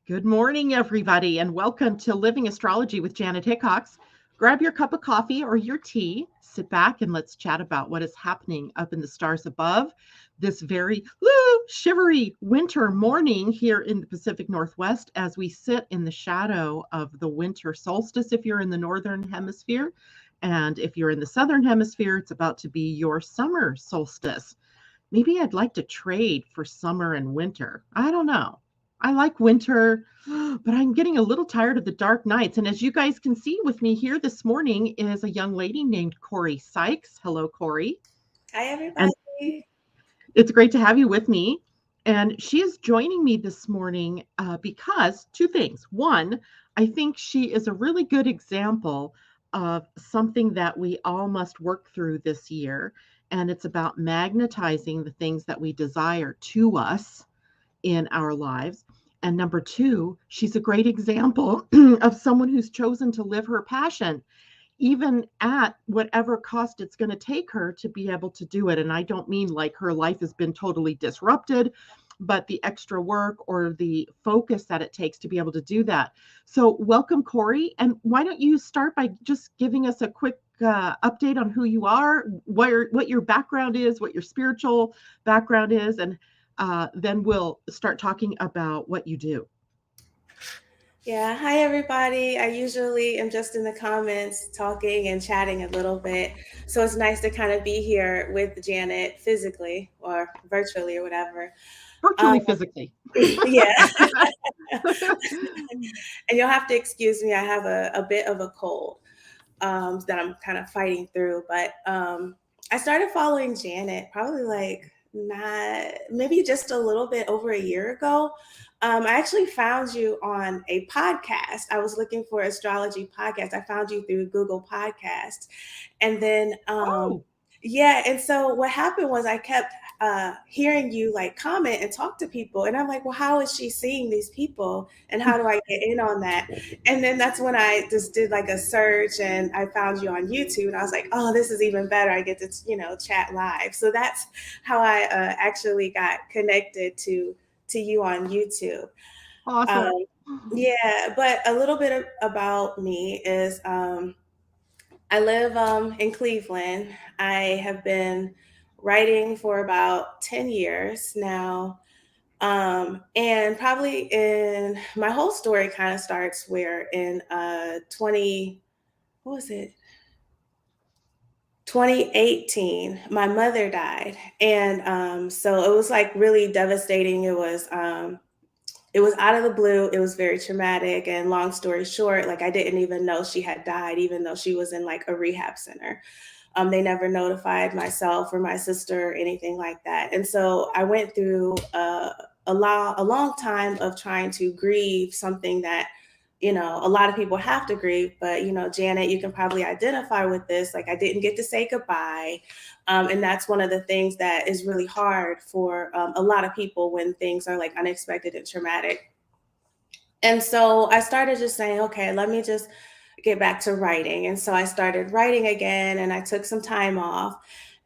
Good morning, everybody, and welcome to Living Astrology with Janet Hickox. Grab your cup of coffee or your tea, sit back, and let's chat about what is happening up in the stars above this very shivery winter morning here in the Pacific Northwest as we sit in the shadow of the winter solstice if you're in the Northern Hemisphere. And if you're in the Southern Hemisphere, it's about to be your summer solstice. Maybe I'd like to trade for summer and winter. I don't know. I like winter, but I'm getting a little tired of the dark nights. And as you guys can see with me here this morning is a young lady named Cori Sykes. Hello, Cori. Hi, And everybody. it's great to have you with me. And she is joining me this morning because two things. One, I think she is a really good example of something that we all must work through this year. And it's about magnetizing the things that we desire to us in our lives. And number two, she's a great example of someone who's chosen to live her passion even at whatever cost it's going to take her to be able to do it. And I don't mean like her life has been totally disrupted, but the extra work or the focus that it takes to be able to do that. So, welcome, Cori. And why don't you start by just giving us a quick update on who you are, what your background is, what your spiritual background is, and then we'll start talking about what you do. Yeah, hi, everybody. I usually am just in the comments talking and chatting a little bit. So it's nice to kind of be here with Janet physically or virtually or whatever. Um, Virtually, physically. yeah. And you'll have to excuse me. I have a bit of a cold that I'm kind of fighting through. But I started following Janet probably like not maybe just a little bit over a year ago. I actually found you on a podcast. I was looking for astrology podcast. I found you through Google Podcasts, and then Oh, yeah. And so what happened was I kept hearing you like comment and talk to people, and I'm like, well, how is she seeing these people, and how do I get in on that? And then that's when I just did like a search and I found you on YouTube and I was like, oh, this is even better. I get to, chat live. So that's how I actually got connected to you on YouTube. Um, awesome. yeah, but a little bit about me is I live in Cleveland. I have been writing for about 10 years now. And probably in my whole story kind of starts where in 20, what was it? 2018, my mother died. And so it was like really devastating. It was out of the blue. It was very traumatic. And long story short, like I didn't even know she had died, even though she was in like a rehab center. They never notified myself or my sister or anything like that. And so I went through a long time of trying to grieve something that, a lot of people have to grieve. But, Janet, you can probably identify with this. Like I didn't get to say goodbye. And that's one of the things that is really hard for a lot of people when things are like unexpected and traumatic. And so I started just saying, okay, let me just get back to writing. And so I started writing again and I took some time off.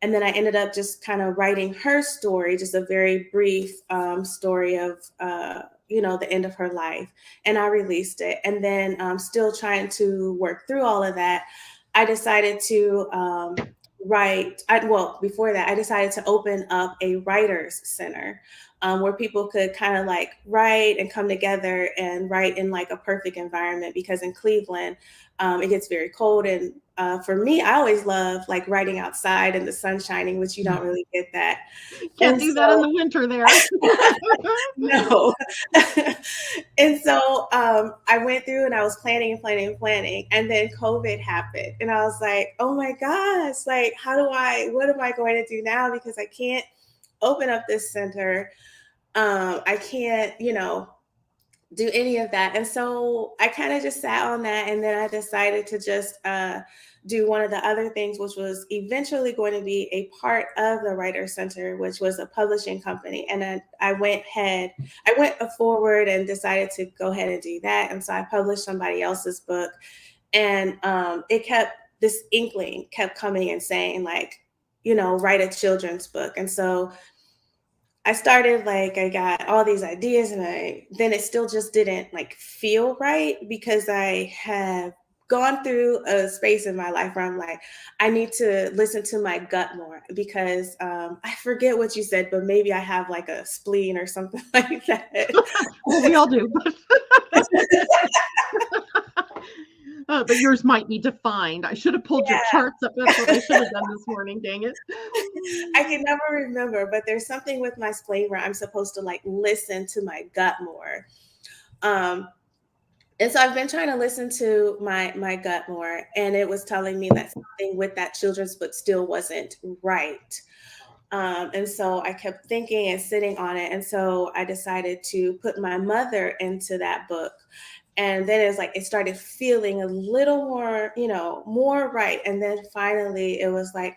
And then I ended up just kind of writing her story, just a very brief story of, the end of her life. And I released it. And then still trying to work through all of that, I decided to before that, I decided to open up a writer's center where people could kind of like write and come together and write in like a perfect environment because in Cleveland, it gets very cold. And for me, I always love like writing outside and the sun shining, which you don't really get that. Can't And do that in so, the winter there. no. And so I went through and I was planning and planning and planning. And then COVID happened. And I was like, oh my gosh, like, what am I going to do now? Because I can't open up this center. I can't, do any of that. And so I kind of just sat on that. And then I decided to just do one of the other things, which was eventually going to be a part of the Writer Center, which was a publishing company. And then I went forward and decided to go ahead and do that. And so I published somebody else's book. And this inkling kept coming and saying, like, write a children's book. And so I started like I got all these ideas and then it still just didn't like feel right because I have gone through a space in my life where I'm like, I need to listen to my gut more because I forget what you said, but maybe I have like a spleen or something like that. Well, we all do. But yours might be defined. I should have pulled your Yeah. charts up. That's what I should have done this morning. Dang it. I can never remember, but there's something with my spleen where I'm supposed to like listen to my gut more. Um, and so I've been trying to listen to my gut more, and it was telling me that something with that children's book still wasn't right. And so I kept thinking and sitting on it, and so I decided to put my mother into that book. And then it's like it started feeling a little more, more right. And then finally, it was like,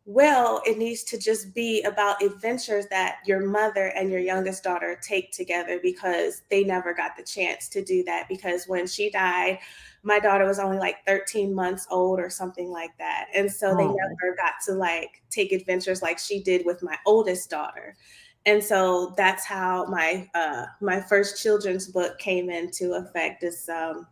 well, it needs to just be about adventures that your mother and your youngest daughter take together because they never got the chance to do that. Because when she died, my daughter was only like 13 months old or something like that. And so they Oh, never got to like take adventures like she did with my oldest daughter. And so that's how my first children's book came into effect. Is I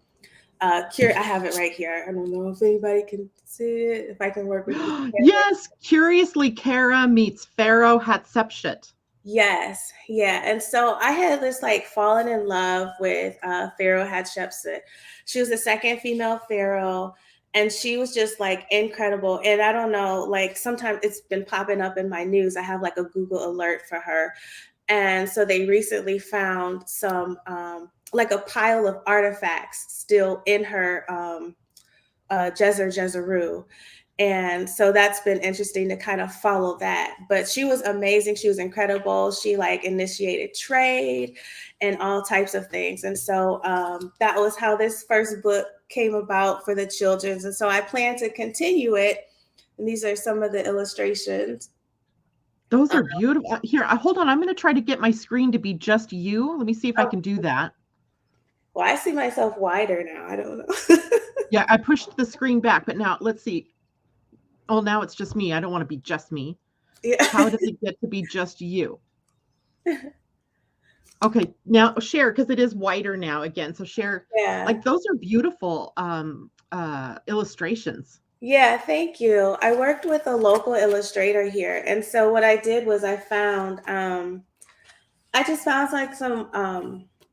have it right here. I don't know if anybody can see it. If I can work with this camera. yes. Curiously, Kara meets Pharaoh Hatshepsut. Yes, yeah. And so I had this like fallen in love with Pharaoh Hatshepsut. She was the second female pharaoh, and she was just like incredible. And I don't know, like sometimes it's been popping up in my news. I have like a Google alert for her. And so they recently found some like a pile of artifacts still in her Jezeru. And so that's been interesting to kind of follow that. But she was amazing. She was incredible. She like initiated trade and all types of things. And so that was how this first book came about for the children's. And so I plan to continue it. And these are some of the illustrations. Those are beautiful. Here, hold on. I'm going to try to get my screen to be just you. Let me see if I can do that. Well, I see myself wider now. I don't know. Yeah, I pushed the screen back, but now let's see. Oh, now it's just me. I don't want to be just me. Yeah. How did it get to be just you? Okay, now share because it is wider now again. So share, Yeah. like those are beautiful illustrations. Yeah, thank you. I worked with a local illustrator here. And so what I did was I just found like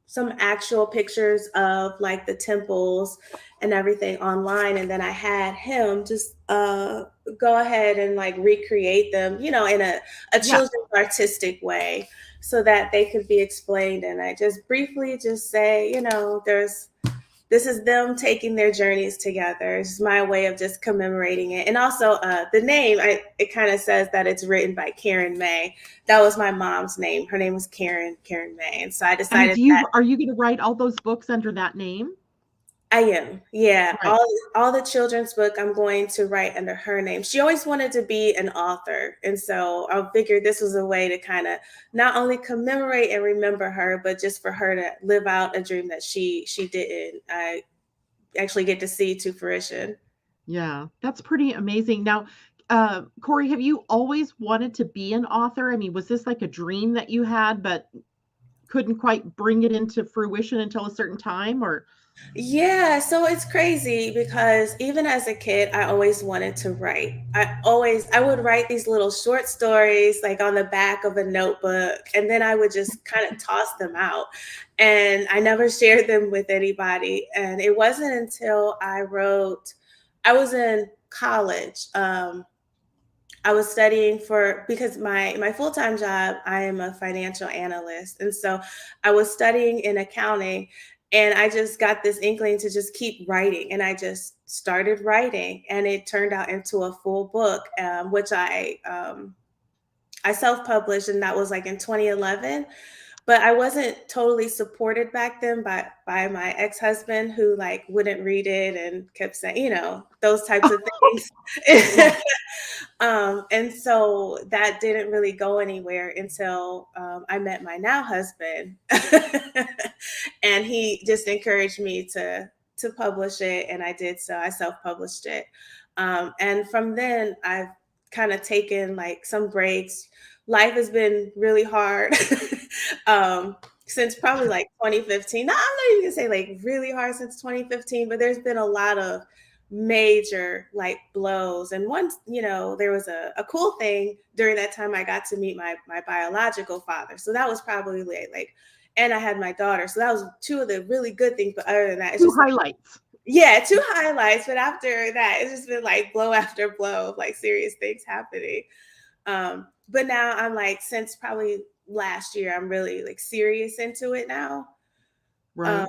some actual pictures of like the temples and everything online, and then I had him just go ahead and like recreate them, in a Yeah. children's artistic way so that they could be explained. And I just briefly just say, this is them taking their journeys together. It's my way of just commemorating it. And also the name, it kind of says that it's written by Karen May. That was my mom's name. Her name was Karen May. And so I And decided that are you going to write all those books under that name? I am. Yeah. Right. All the children's book I'm going to write under her name. She always wanted to be an author. And so I figured this was a way to kind of not only commemorate and remember her, but just for her to live out a dream that she didn't actually get to see to fruition. Yeah, that's pretty amazing. Now, Cori, have you always wanted to be an author? I mean, was this like a dream that you had, but couldn't quite bring it into fruition until a certain time? Or Yeah, so it's crazy because even as a kid, I always wanted to write. I would write these little short stories like on the back of a notebook, and then I would just kind of toss them out. And I never shared them with anybody. And it wasn't until I was in college. I was studying because my full-time job, I am a financial analyst. And so I was studying in accounting, and I just got this inkling to just keep writing. And I just started writing, and it turned out into a full book, which I self-published, and that was like in 2011. But I wasn't totally supported back then by my ex-husband, who like wouldn't read it and kept saying, those types of things. yeah, And so that didn't really go anywhere until I met my now husband, and he just encouraged me to publish it, and I did so. I self-published it, and from then I've kind of taken like some breaks life has been really hard. Since probably like 2015. No, I'm not even gonna say like really hard since 2015, but there's been a lot of major like blows. And once, there was a cool thing during that time. I got to meet my biological father. So that was probably like, and I had my daughter. So that was two of the really good things. But other than that, it's Two just like, highlights. yeah, two highlights. But after that, it's just been like blow after blow of like serious things happening. But now I'm like, since probably last year, I'm really like serious into it now. Um, Right.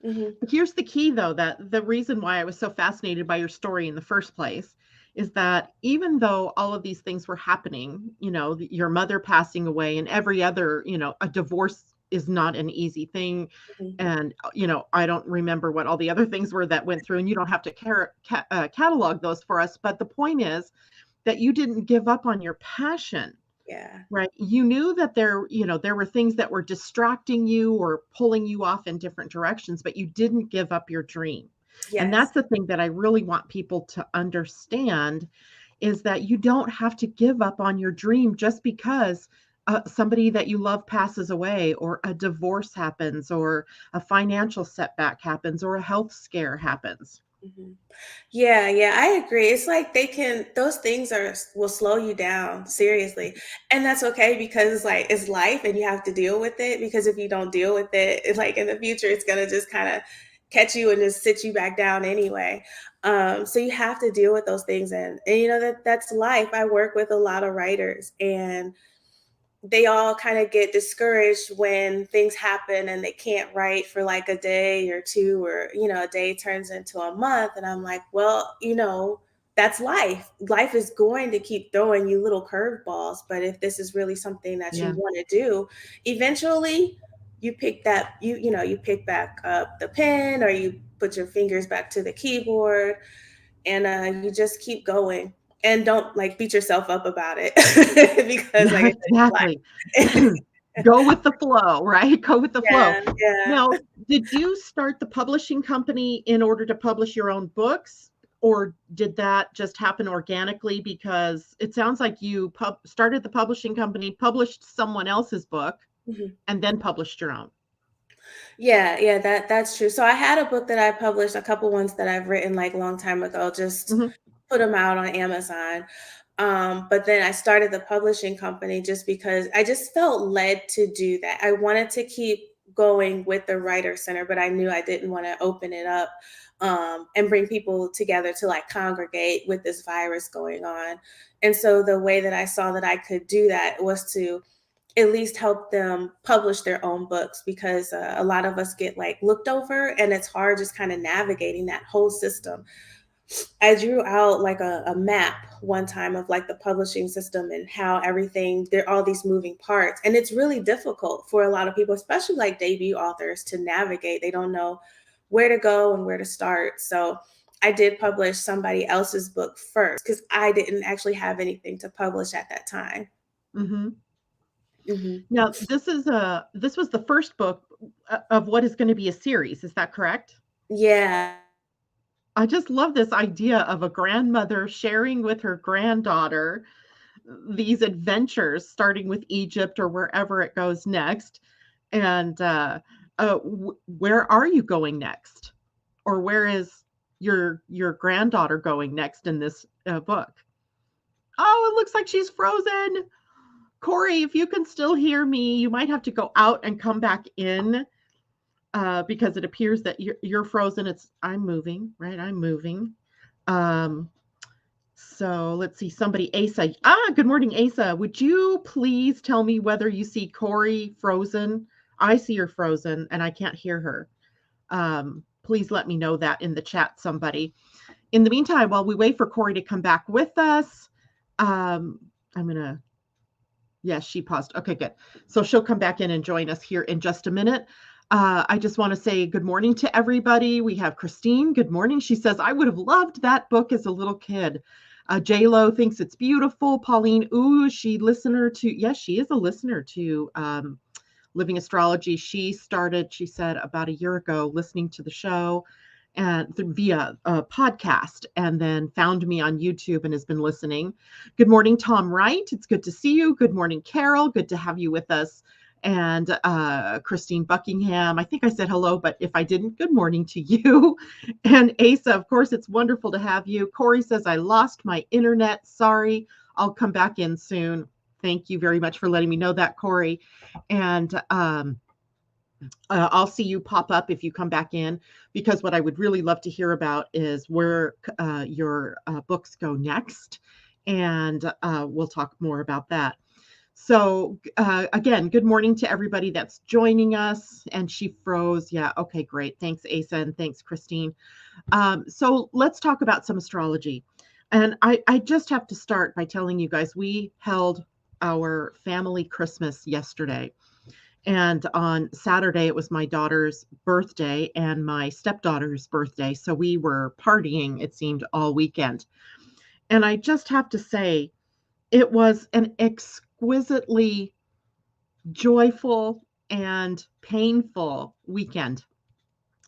mhm, Here's the key, though, that the reason why I was so fascinated by your story in the first place is that even though all of these things were happening, your mother passing away and every other, a divorce is not an easy thing. mhm. And, I don't remember what all the other things were that went through, and you don't have to catalog those for us. But the point is that you didn't give up on your passion. Yeah. Right. You knew that there were things that were distracting you or pulling you off in different directions, but you didn't give up your dream. And Yes. that's the thing that I really want people to understand is that you don't have to give up on your dream just because somebody that you love passes away, or a divorce happens, or a financial setback happens, or a health scare happens. Mhm. Yeah, yeah, I agree. It's like those things will slow you down, seriously. And that's okay because it's like it's life and you have to deal with it, because if you don't deal with it, it's like in the future it's gonna just kind of catch you and just sit you back down anyway. So you have to deal with those things, and that's life. I work with a lot of writers, and they all kind of get discouraged when things happen and they can't write for like a day or two, or a day turns into a month, and I'm like, well, that's life is going to keep throwing you little curveballs, but if this is really something that you Yeah. want to do, eventually you pick back up the pen, or you put your fingers back to the keyboard, and you just keep going, and don't like beat yourself up about it because like Yeah, I said, it's exactly. life. Go with the flow, right? Go with the flow. Yeah, yeah. Now, did you start the publishing company in order to publish your own books, or did that just happen organically? Because it sounds like you started the publishing company, published someone else's book, Mhm. and then published your own. Yeah, yeah, that's true. So I had a book that I published, a couple ones that I've written like a long time ago, just Mhm. put them out on Amazon. But then I started the publishing company just because I just felt led to do that. I wanted to keep going with the Writer Center, but I knew I didn't want to open it up and bring people together to like congregate with this virus going on. And so the way that I saw that I could do that was to at least help them publish their own books, because a lot of us get like looked over, and it's hard just kind of navigating that whole system. I drew out like a map one time of like the publishing system and how everything, there are all these moving parts. And it's really difficult for a lot of people, especially like debut authors, to navigate. They don't know where to go and where to start. So I did publish somebody else's book first because I didn't actually have anything to publish at that time. Mhm. Hmm. Now, this was the first book of what is going to be a series. Is that correct? Yeah. I just love this idea of a grandmother sharing with her granddaughter these adventures, starting with Egypt or wherever it goes next. And where are you going next, or where is your granddaughter going next in this book? Oh, it looks like she's frozen. Cori, if you can still hear me, you might have to go out and come back in, because it appears that you're frozen. I'm moving, right? I'm moving. Um, So let's see, somebody, Asa. Good morning, Asa. Would you please tell me whether you see Cori frozen? I see her frozen and I can't hear her. Please let me know that in the chat, somebody. In the meantime, while we wait for Cori to come back with us, um, I'm going to, yes, she paused. Okay, good. So she'll come back in and join us here in just a minute. I just want to say good morning to everybody. We have Christine. Good morning. She says, I would have loved that book as a little kid. J-Lo thinks it's beautiful. Pauline, ooh, yes, she is a listener to Living Astrology. She started, she said, about a year ago listening to the show. and via a podcast, and then found me on YouTube and has been listening. Good morning, Tom Wright. It's good to see you. Good morning, Carol. Good to have you with us. And Christine Buckingham. I think I said hello, but if I didn't, good morning to you. And Asa, of course, it's wonderful to have you. Cori says, I lost my internet. Sorry. I'll come back in soon. Thank you very much for letting me know that, Cori. And I'll see you pop up if you come back in, because what I would really love to hear about is where your books go next. And we'll talk more about that. So again, good morning to everybody that's joining us. And she froze. Yeah. Okay, great. Thanks, Asa. And thanks, Christine. So let's talk about some astrology. And I just have to start by telling you guys, we held our family Christmas yesterday. And on Saturday, it was my daughter's birthday and my stepdaughter's birthday. So we were partying, it seemed, all weekend. And I just have to say, it was an exquisitely joyful and painful weekend.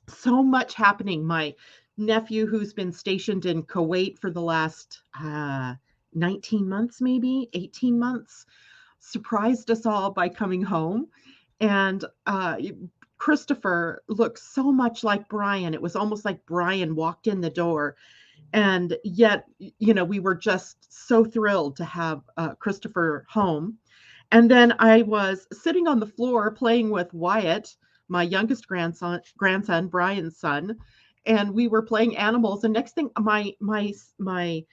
So much happening. My nephew, who's been stationed in Kuwait for the last 19 months, maybe 18 months, surprised us all by coming home. And Christopher looks so much like Brian. It was almost like Brian walked in the door. And yet, we were just so thrilled to have Christopher home. And then I was sitting on the floor playing with Wyatt, my youngest grandson, Brian's son, and we were playing animals. And next thing, my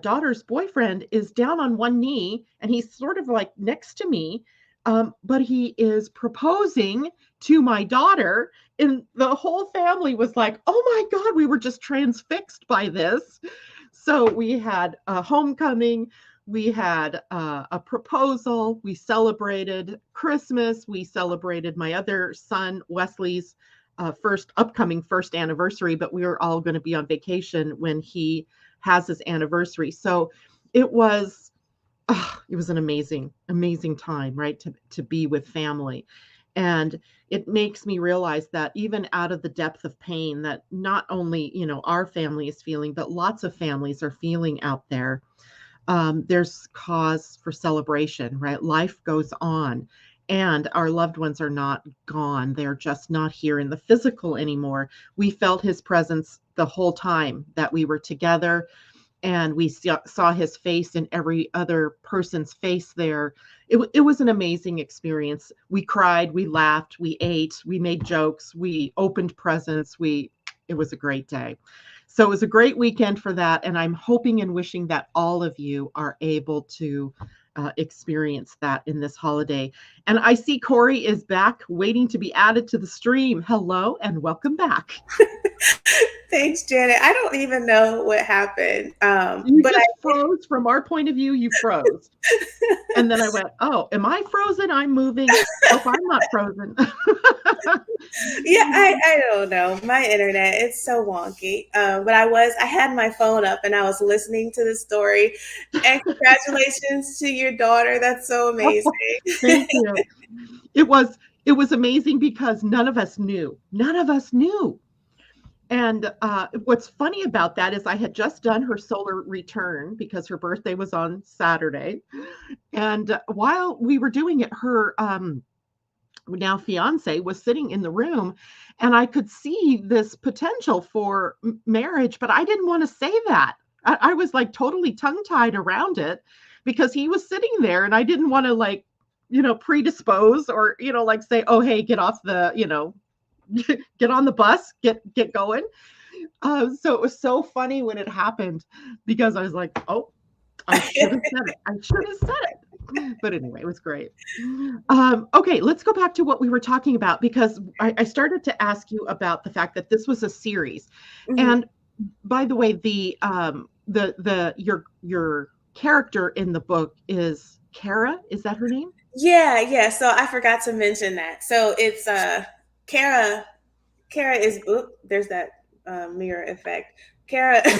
daughter's boyfriend is down on one knee, and he's sort of like next to me, but he is proposing to my daughter, and the whole family was like, oh my God, we were just transfixed by this. So we had a homecoming, we had a proposal, we celebrated Christmas, we celebrated my other son, Wesley's upcoming first anniversary, but we were all going to be on vacation when he has his anniversary. So it was an amazing time, right? To be with family. And it makes me realize that even out of the depth of pain that not only, our family is feeling, but lots of families are feeling out there, there's cause for celebration, right? Life goes on, and our loved ones are not gone. They're just not here in the physical anymore. We felt his presence the whole time that we were together, and we saw his face in every other person's face there. It was an amazing experience. We cried, we laughed, we ate, we made jokes, we opened presents. It was a great day. So it was a great weekend for that. And I'm hoping and wishing that all of you are able to experience that in this holiday. And I see Cori is back, waiting to be added to the stream. Hello and welcome back. Thanks, Janet. I don't even know what happened. But I froze. From our point of view, you froze. And then I went, oh, am I frozen? I'm moving. Oh, I'm not frozen. Yeah, I don't know. My internet, it's so wonky. But I had my phone up and I was listening to the story. And congratulations to your daughter. That's so amazing. Thank you. It was amazing because none of us knew. None of us knew. And what's funny about that is I had just done her solar return because her birthday was on Saturday. And while we were doing it, her now fiance was sitting in the room, and I could see this potential for marriage, but I didn't want to say that. I was like totally tongue-tied around it because he was sitting there, and I didn't want to predispose or, say, oh, hey, get off the, get on the bus, get going. So it was so funny when it happened because I was like, oh, I should have said it. I should have said it. But anyway, it was great. Okay, let's go back to what we were talking about, because I started to ask you about the fact that this was a series. Mm-hmm. And by the way, your character in the book is Kara. Is that her name? Yeah. So I forgot to mention that. So it's Kara is, there's that mirror effect. Kara, I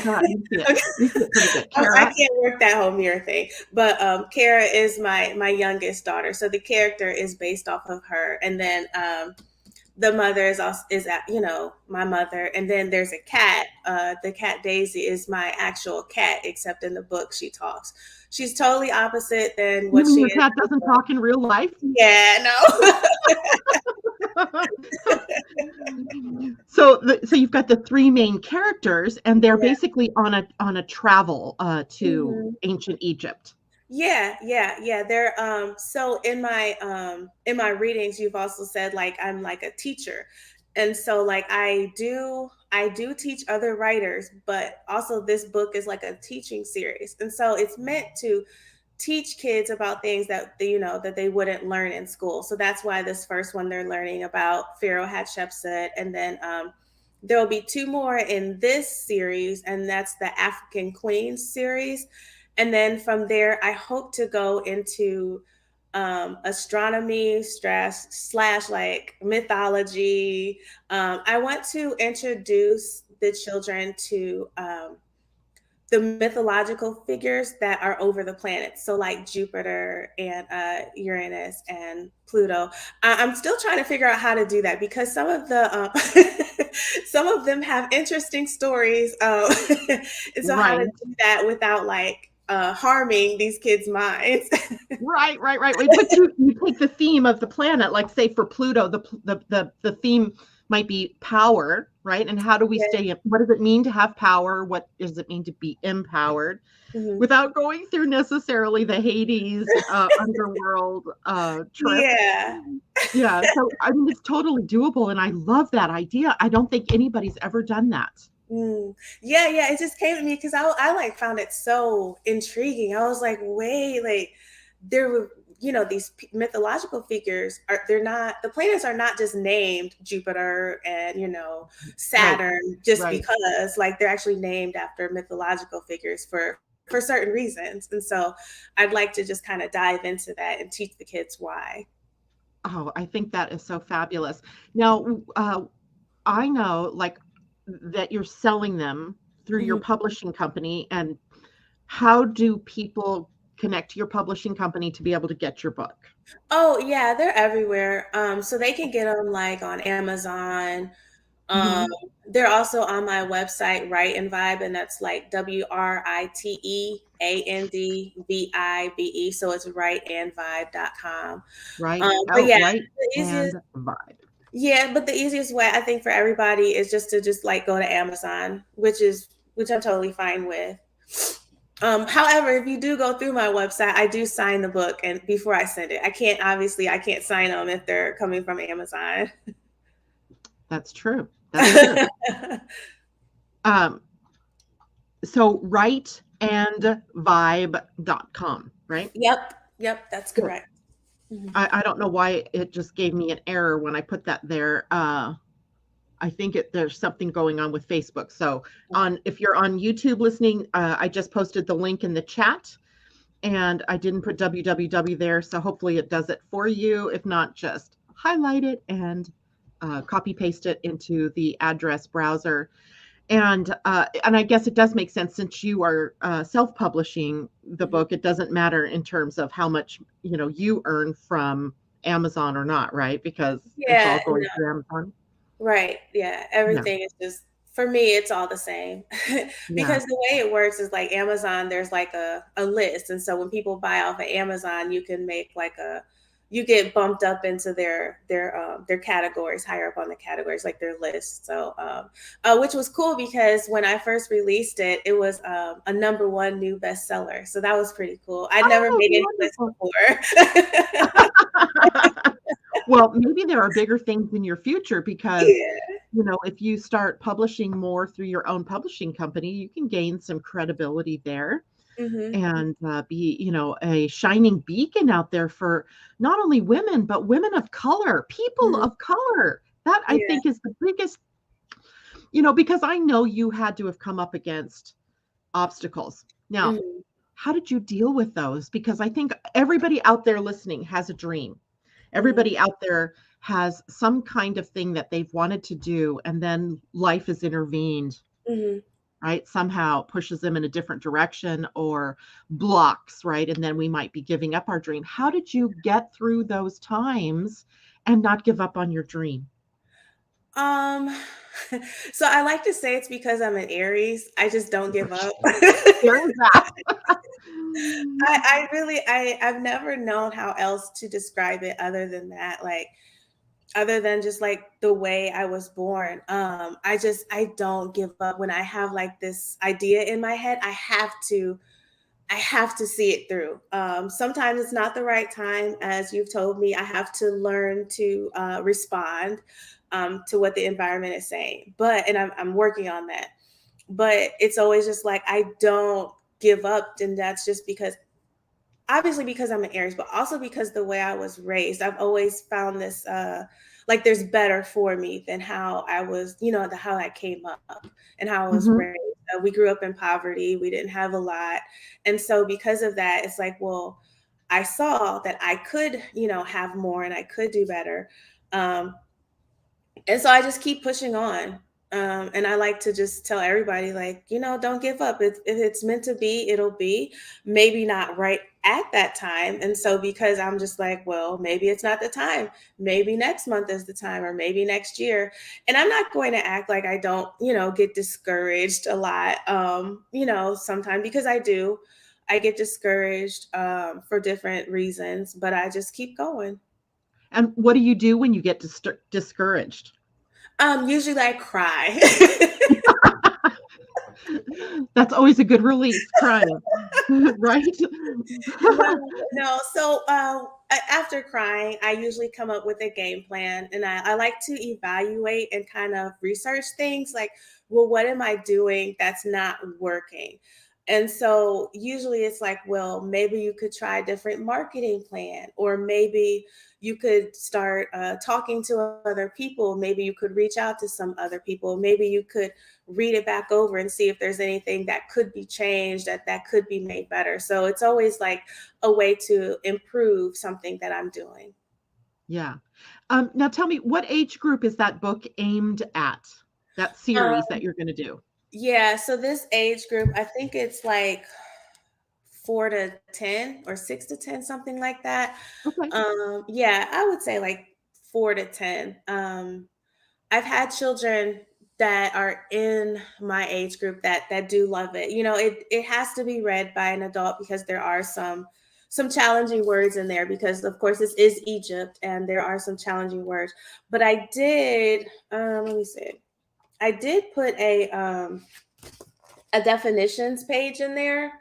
can't work that whole mirror thing, but Kara is my youngest daughter. So the character is based off of her. And then The mother is also my mother, and then there's a cat. The cat Daisy is my actual cat, except in the book she talks. She's totally opposite than You what mean she your is cat in the doesn't book. talk in real life? Yeah, no. So you've got the three main characters, and they're Yeah. basically on a travel to Mhm. ancient Egypt. Yeah. They're so in my readings you've also said like I'm like a teacher. And so like I do teach other writers, but also this book is like a teaching series. And so it's meant to teach kids about things that that they wouldn't learn in school. So that's why this first one they're learning about Pharaoh Hatshepsut, and then there will be two more in this series, and that's the African Queens series. And then from there, I hope to go into astronomy slash like mythology. I want to introduce the children to the mythological figures that are over the planets. So like Jupiter and Uranus and Pluto. I'm still trying to figure out how to do that because some of the some of them have interesting stories. And so how to Right. do that without like harming these kids' minds. Right. Wait, but you take the theme of the planet, like say for Pluto, the theme might be power, right? And how do we Yeah. stay? What does it mean to have power? What does it mean to be empowered? Mhm. Without going through necessarily the Hades underworld trip. Yeah. Yeah, so I mean, it's totally doable, and I love that idea. I don't think anybody's ever done that. Yeah. It just came to me because I like found it so intriguing. I was like, wait, like there were, these mythological figures are they're not the planets are not just named Jupiter and Right, Saturn just right. because like they're actually named after mythological figures for certain reasons. And so I'd like to just kind of dive into that and teach the kids why. Oh, I think that is so fabulous. Now, I know like that you're selling them through your Mhm. publishing company, and how do people connect to your publishing company to be able to get your book? Oh yeah, they're everywhere. So they can get them like on Amazon. Um, Mhm. they're also on my website, Write and Vibe, and that's like WriteAndVibe. So it's writeandvibe.com. Right. But Oh, yeah, right, the and easiest, vibe. yeah, but the easiest way I think for everybody is just to just like go to Amazon, which I'm totally fine with. However, if you do go through my website, I do sign the book and before I send it. I can't sign them if they're coming from Amazon. That's true. That's true. Um, so writeandvibe.com, right? Yep, that's Good. correct. Mhm. I don't know why it just gave me an error when I put that there. I think there's something going on with Facebook. So Okay. if you're on YouTube listening, I just posted the link in the chat, and I didn't put www there. So hopefully it does it for you. If not, just highlight it and copy paste it into the address browser. And I guess it does make sense since you are self-publishing the Mhm. book. It doesn't matter in terms of how much you earn from Amazon or not, right? Because it's all Yeah, going through Amazon. right. Yeah, Yeah, everything is just for me, it's all the same. yeah. Because the way it works is like Amazon, there's like a list. And so when people buy off of Amazon, you can make like you get bumped up into their categories, higher up on the categories, like their list. So which was cool because when I first released it, it was a number one new bestseller. So that was pretty cool. I'd never Oh, made any list wonderful. before. Well, maybe there are bigger things in your future because, Yeah. if you start publishing more through your own publishing company, you can gain some credibility there Hmm. and be, a shining beacon out there for not only women, but women of color, people Hmm. of color. That I Yeah. think is the biggest, because I know you had to have come up against obstacles. Now, Mhm. how did you deal with those? Because I think everybody out there listening has a dream. Mhm. Everybody out there has some kind of thing that they've wanted to do, and then life has intervened, Mhm. right? Somehow pushes them in a different direction or blocks, right? And then we might be giving up our dream. How did you get through those times and not give up on your dream? Um, so I like to say it's because I'm an Aries. I just don't give up. There is that. I really I've never known how else to describe it other than that. Like other than just like the way I was born. I don't give up when I have like this idea in my head. I have to see it through. Sometimes it's not the right time, as you've told me. I have to learn to respond to what the environment is saying. And I'm working on that. But it's always just like I don't give up, and that's just because obviously because I'm an Aries, but also because the way I was raised, I've always found this like there's better for me than how I was, how I came up and how I was Mhm. raised. We grew up in poverty, we didn't have a lot. And so because of that, it's like, well, I saw that I could, have more and I could do better. Um, and so I just keep pushing on. And I like to just tell everybody, like, don't give up. If it's meant to be, it'll be. Maybe not right at that time. And so because I'm just like, well, maybe it's not the time. Maybe next month is the time, or maybe next year. And I'm not going to act like I don't, get discouraged a lot. Sometimes because I do. I get discouraged for different reasons, but I just keep going. And what do you do when you get discouraged? Usually I cry. That's always a good release, crying, right? No, no. So after crying, I usually come up with a game plan, and I like to evaluate and kind of research things like, well, what am I doing that's not working? And so usually it's like, well, maybe you could try a different marketing plan, or maybe you could start talking to other people. Maybe you could reach out to some other people. Maybe you could read it back over and see if there's anything that could be changed, that could be made better. So it's always like a way to improve something that I'm doing. Yeah. Now tell me, what age group is that book aimed at? That Um, series that you're gonna do? yeah, so this age group, I think it's like 4 to 10 or 6 to 10, something like that. Okay. Yeah, I would say like 4 to 10. I've had children that are in my age group that do love it. It has to be read by an adult because there are some challenging words in there, because of course this is Egypt and there are some challenging words. But I did let me see. I did put a definitions page in there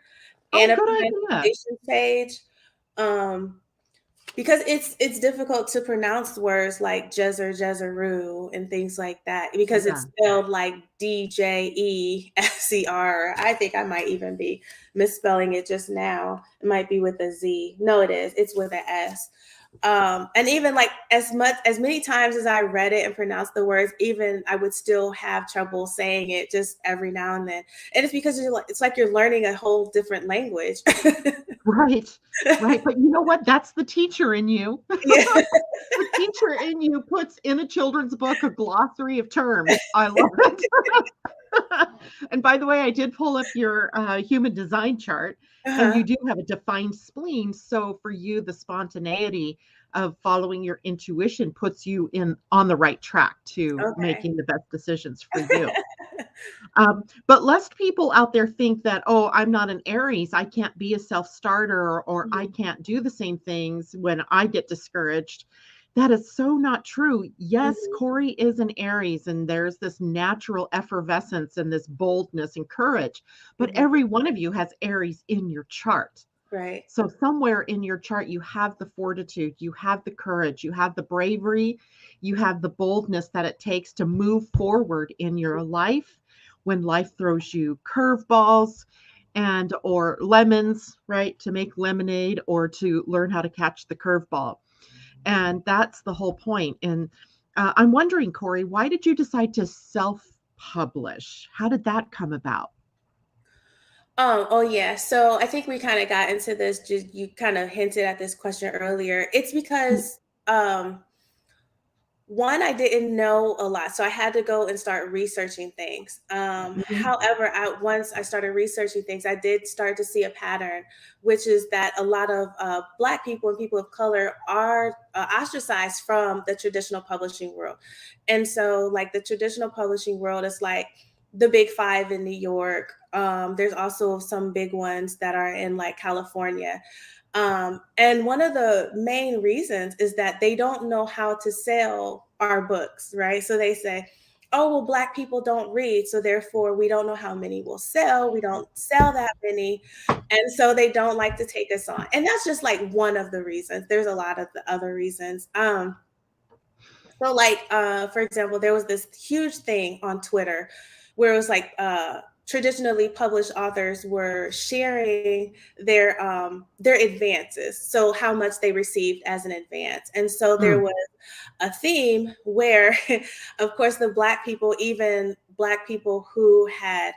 and Oh, a good idea. pronunciation page. Um because it's difficult to pronounce words like Jezeru and things like that, because Yeah. it's spelled like Djescr. I think I might even be misspelling it just now. It might be with a Z. No, it's with an S. And even like as many times as I read it and pronounced the words, even I would still have trouble saying it just every now and then. And it's because it's like you're learning a whole different language. Right. Right. But you know what? That's the teacher in you. Yeah. The teacher in you puts in a children's book a glossary of terms. I love it. And by the way, I did pull up your human design chart, and Uh-huh. you do have a defined spleen. So for you, the spontaneity of following your intuition puts you in on the right track to Okay. making the best decisions for you. But lest people out there think that, oh, I'm not an Aries, I can't be a self starter, or I Mhm, can't do the same things when I get discouraged. That is so not true. Yes, mhm, Cori is an Aries, and there's this natural effervescence and this boldness and courage. But mhm. every one of you has Aries in your chart. Right. So, somewhere in your chart, you have the fortitude, you have the courage, you have the bravery, you have the boldness that it takes to move forward in your life when life throws you curveballs and or lemons, right? To make lemonade or to learn how to catch the curveball. And that's the whole point. And I'm wondering, Cori, why did you decide to self publish? How did that come about? Oh yeah. So I think we kind of got into this. You kind of hinted at this question earlier. It's because um, One, I didn't know a lot, so I had to go and start researching things. Mhm. However, once I started researching things, I did start to see a pattern, which is that a lot of Black people and people of color are ostracized from the traditional publishing world. And so, like the traditional publishing world is like the big five in New York. There's also some big ones that are in like California. And one of the main reasons is that they don't know how to sell our books, right? So they say, oh, well, Black people don't read. So therefore, we don't know how many will sell. We don't sell that many. And so they don't like to take us on. And that's just like one of the reasons. There's a lot of the other reasons. So like for example, there was this huge thing on Twitter where it was like traditionally published authors were sharing their advances, so how much they received as an advance. And so there Mm. was a theme where of course the Black people, even Black people who had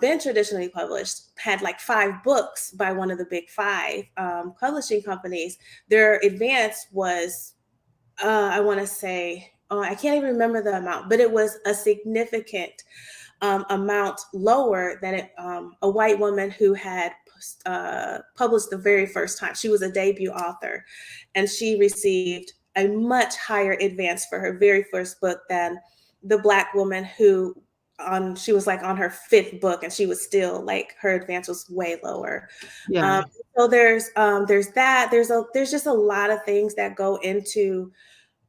been traditionally published, had like 5 books by one of the big 5 publishing companies. Their advance was I want to say, oh, I can't even remember the amount, but it was a significant amount lower than a white woman who had published the very first time. She was a debut author, and she received a much higher advance for her very first book than the Black woman who she was like on her 5th book, and she was still like her advance was way lower. Yeah. Um, so there's that. There's just a lot of things that go into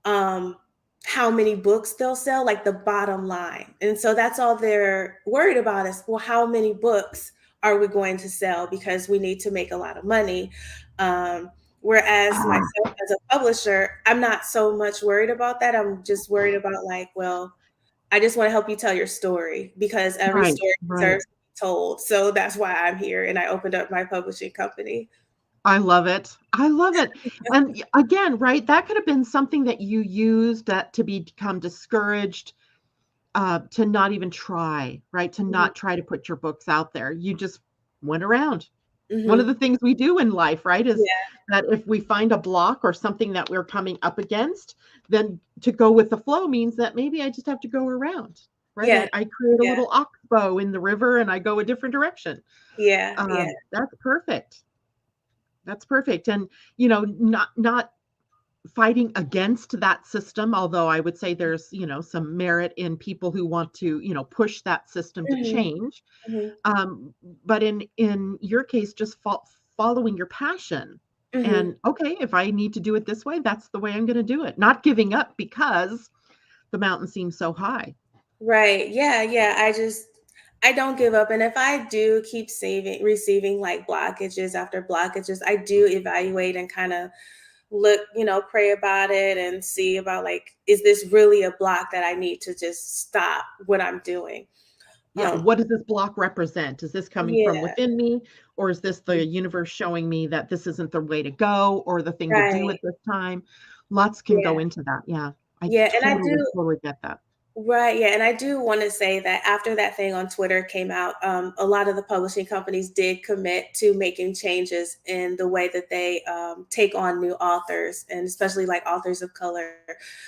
um, how many books they'll sell, like the bottom line. And so that's all they're worried about is, well, how many books are we going to sell? Because we need to make a lot of money. Whereas Ah, myself as a publisher, I'm not so much worried about that. I'm just worried about like, well, I just want to help you tell your story because every right, story right. deserves to be told. So that's why I'm here and I opened up my publishing company. I love it. I love it. And again, right, that could have been something that you used that to become discouraged, to not even try, right? To Hmm. not try to put your books out there. You just went around. One of Hmm. the things we do in life, right, is Yeah. that if we find a block or something that we're coming up against, then to go with the flow means that maybe I just have to go around, right? Yeah. I create a Yeah. little oxbow in the river and I go a different direction. Yeah. Yeah. That's perfect. That's perfect. And not fighting against that system, although I would say there's some merit in people who want to push that system to Mhm. change. Mhm. um, but in your case, just following your passion, Mhm. and okay, if I need to do it this way, that's the way I'm going to do it, not giving up because the mountain seems so high. Right. Yeah, yeah. I don't give up. And if I do keep receiving like blockages after blockages, I do evaluate and kind of look, pray about it and see about like, is this really a block that I need to just stop what I'm doing? Yeah, Um, what does this block represent? Is this coming from yeah. within me, or is this the universe showing me that this isn't the way to go or the thing to do Right. at this time? Lots can go Yeah. into that. Yeah, I Yeah. And I totally, do. totally get that. Right, yeah, and I do want to say that after that thing on Twitter came out, a lot of the publishing companies did commit to making changes in the way that they take on new authors, and especially like authors of color.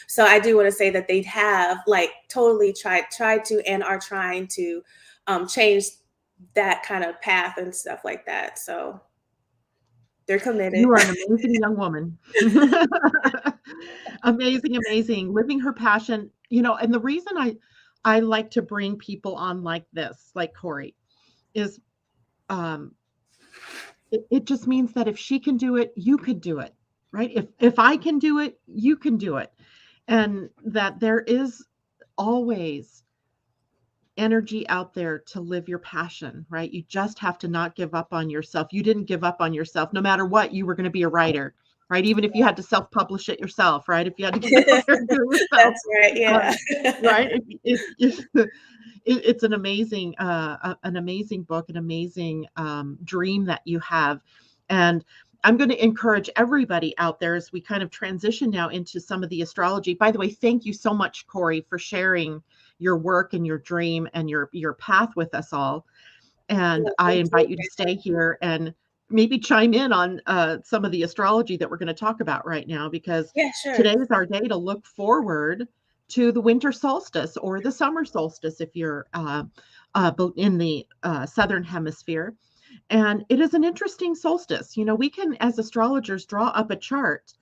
So I do want to say that they have like totally tried to and are trying to change that kind of path and stuff like that. So they're committed. You are an amazing young woman. Amazing, amazing. Living her passion, and the reason I like to bring people on like this, like Cori, is um it just means that if she can do it, you could do it, right? If I can do it, you can do it. And that there is always energy out there to live your passion, right? You just have to not give up on yourself. You didn't give up on yourself. No matter what, you were going to be a writer, right? Even if you had to self-publish it yourself, right? If you had to get out there and do it yourself, That's right. Yeah. right? It's an amazing book, an amazing dream that you have. And I'm going to encourage everybody out there as we kind of transition now into some of the astrology. By the way, thank you so much, Cori, for sharing your work and your dream and your path with us all. And Yeah, I thank you. invite you to stay here and maybe chime in on some of the astrology that we're going to talk about right now, because Yeah, today sure. is our day to look forward to the winter solstice or the summer solstice if you're in the southern hemisphere. And it is an interesting solstice. You know, we can, as astrologers, draw up a chart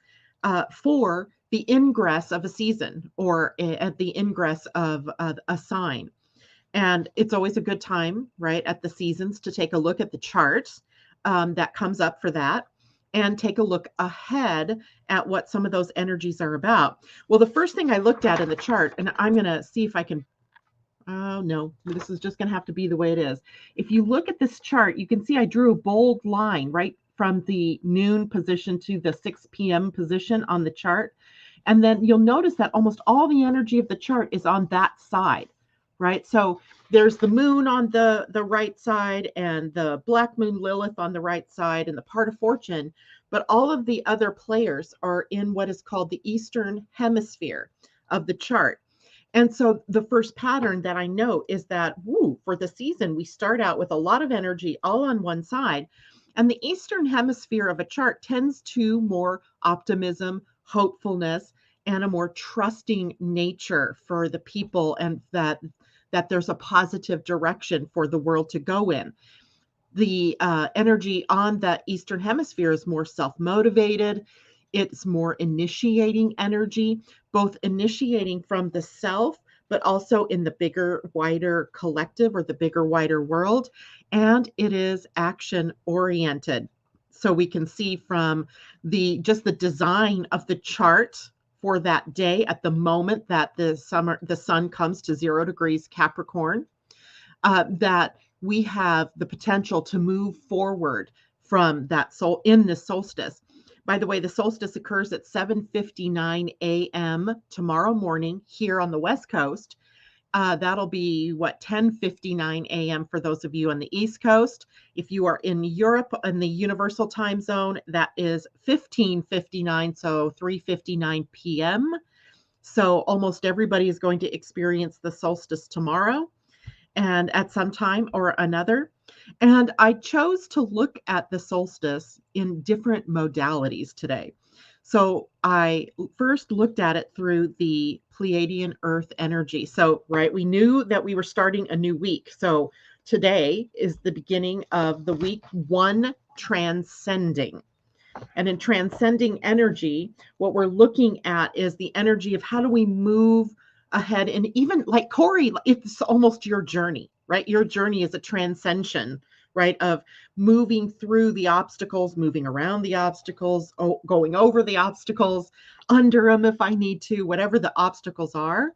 for the ingress of a season or at the ingress of a sign. And it's always a good time, right, at the seasons to take a look at the charts that comes up for that and take a look ahead at what some of those energies are about. Well, the first thing I looked at in the chart, and I'm going to see if I can. Oh, no, this is just going to have to be the way it is. If you look at this chart, you can see I drew a bold line right from the noon position to the 6 p.m. position on the chart. And then you'll notice that almost all the energy of the chart is on that side, right? So there's the moon on the right side and the black moon Lilith on the right side and the part of fortune. But all of the other players are in what is called the eastern hemisphere of the chart. And so the first pattern that I note is that, woo, for the season, we start out with a lot of energy all on one side. And the Eastern hemisphere of a chart tends to more optimism, hopefulness, and a more trusting nature for the people, and that there's a positive direction for the world to go in. The energy on the Eastern hemisphere is more self-motivated. It's more initiating energy, both initiating from the self, but also in the bigger, wider collective or the bigger, wider world. And it is action oriented. So we can see from the just the design of the chart for that day at the moment that the sun comes to 0 degrees Capricorn, that we have the potential to move forward from that soul in the solstice. By the way, the solstice occurs at 7:59 a.m. tomorrow morning here on the West Coast. That'll be what 10:59 a.m. for those of you on the East Coast. If you are in Europe in the Universal Time Zone, that is 15:59, so 3:59 p.m. So almost everybody is going to experience the solstice tomorrow and at some time or another. And I chose to look at the solstice in different modalities today. So I first looked at it through the Pleiadian-Earth energy. So, right, we knew that we were starting a new week. So today is the beginning of the week one transcending. And in transcending energy, what we're looking at is the energy of how do we move ahead. And even like Cori, it's almost your journey, right? Your journey is a transcension, right? Of moving through the obstacles, moving around the obstacles, going over the obstacles, under them if I need to, whatever the obstacles are.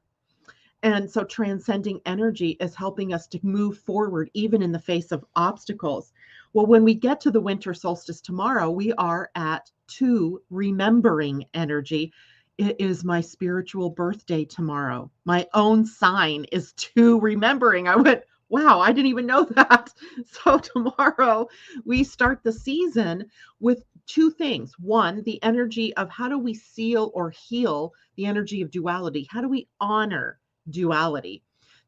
And so transcending energy is helping us to move forward even in the face of obstacles. Well, when we get to the winter solstice tomorrow, we are at 2 remembering energy. It is my spiritual birthday tomorrow. My own sign is 2 remembering. I went, wow, I didn't even know that. So tomorrow we start the season with 2 things. One, the energy of how do we seal or heal the energy of duality? How do we honor duality,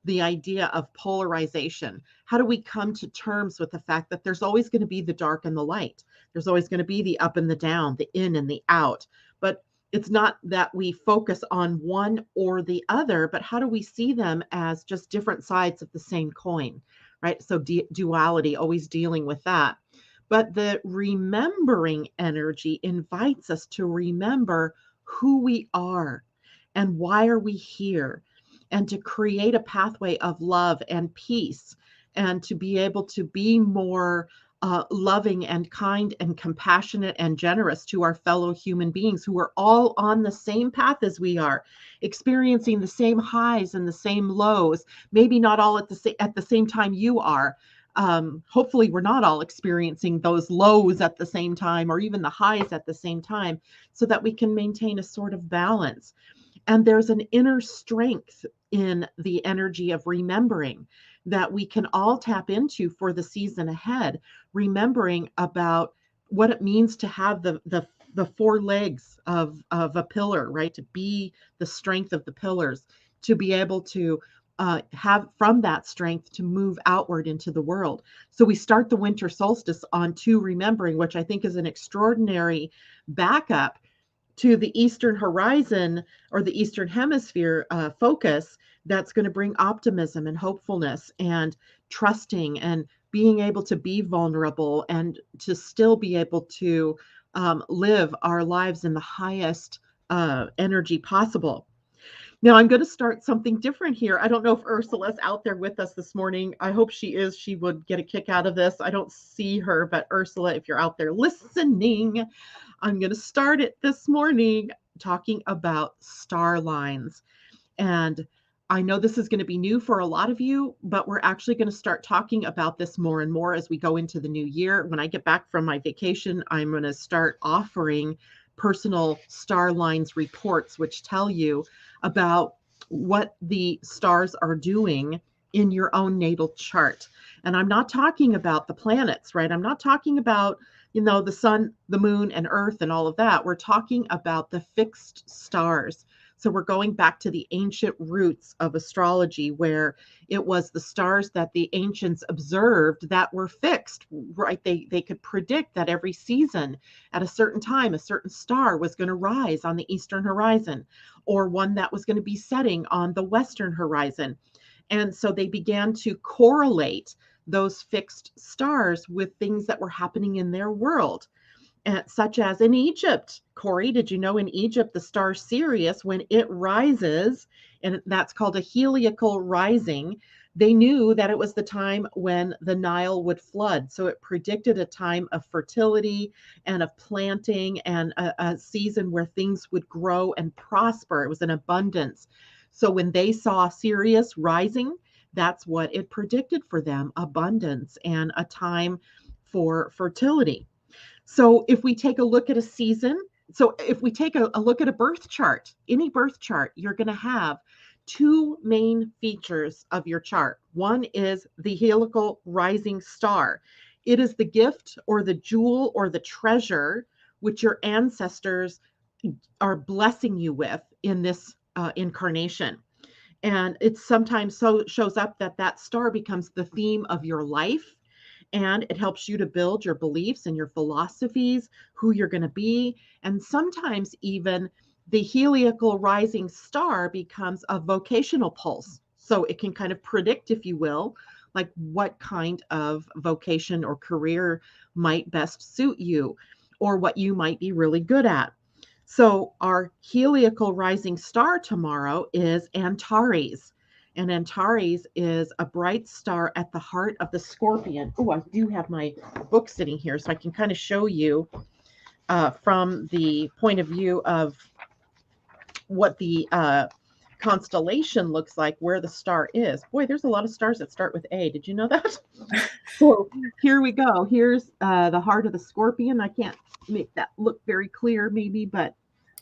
the idea of polarization? How do we come to terms with the fact that there's always going to be the dark and the light? There's always going to be the up and the down, the in and the out. But it's not that we focus on one or the other, but how do we see them as just different sides of the same coin, right? So duality, always dealing with that. But the remembering energy invites us to remember who we are and why are we here, and to create a pathway of love and peace, and to be able to be more loving and kind and compassionate and generous to our fellow human beings who are all on the same path as we are, experiencing the same highs and the same lows, maybe not all at the same time you are. Hopefully we're not all experiencing those lows at the same time or even the highs at the same time, so that we can maintain a sort of balance. And there's an inner strength in the energy of remembering that we can all tap into for the season ahead, remembering about what it means to have the 4 legs of a pillar, right? To be the strength of the pillars, to be able to have from that strength to move outward into the world. So we start the winter solstice on 2 remembering, which I think is an extraordinary backup to the eastern horizon or the eastern hemisphere focus that's going to bring optimism and hopefulness and trusting and being able to be vulnerable and to still be able to live our lives in the highest energy possible. Now I'm going to start something different here. I don't know if Ursula's out there with us this morning. I hope she is. She would get a kick out of this. I don't see her, but Ursula, if you're out there listening, I'm going to start it this morning talking about star lines. And I know this is going to be new for a lot of you, but we're actually going to start talking about this more and more as we go into the new year. When I get back from my vacation, I'm going to start offering personal star lines reports, which tell you about what the stars are doing in your own natal chart. And I'm not talking about the planets, right? I'm not talking about, the sun, the moon, and earth and all of that. We're talking about the fixed stars. So we're going back to the ancient roots of astrology, where it was the stars that the ancients observed that were fixed, right? They could predict that every season at a certain time, a certain star was going to rise on the eastern horizon, or one that was going to be setting on the western horizon. And so they began to correlate those fixed stars with things that were happening in their world, such as in Egypt. Cori, did you know in Egypt, the star Sirius, when it rises, and that's called a heliacal rising, they knew that it was the time when the Nile would flood. So it predicted a time of fertility and of planting and a season where things would grow and prosper. It was an abundance. So when they saw Sirius rising, that's what it predicted for them, abundance and a time for fertility. So if we take a look at a season, so if we take a look at a birth chart, any birth chart, you're going to have two main features of your chart. One is the heliacal rising star. It is the gift or the jewel or the treasure which your ancestors are blessing you with in this incarnation. And it sometimes so shows up that that star becomes the theme of your life, and it helps you to build your beliefs and your philosophies, who you're going to be. And sometimes even the heliacal rising star becomes a vocational pulse. So it can kind of predict, if you will, like what kind of vocation or career might best suit you, or what you might be really good at. So our heliacal rising star tomorrow is Antares. And Antares is a bright star at the heart of the Scorpion. Oh, I do have my book sitting here, so I can kind of show you from the point of view of what the constellation looks like, where the star is. Boy, there's a lot of stars that start with A. Did you know that? So here we go. Here's the heart of the Scorpion. I can't make that look very clear, maybe, but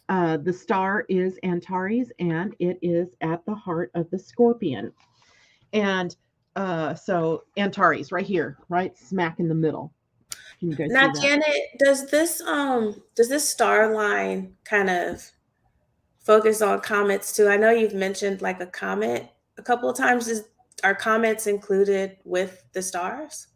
the star is Antares, and it is at the heart of the Scorpion. And so Antares right here, right smack in the middle. Can you guys Now, see that? Janet, does this star line kind of focus on comets too? I know you've mentioned like a comet a couple of times. Are comets included with the stars?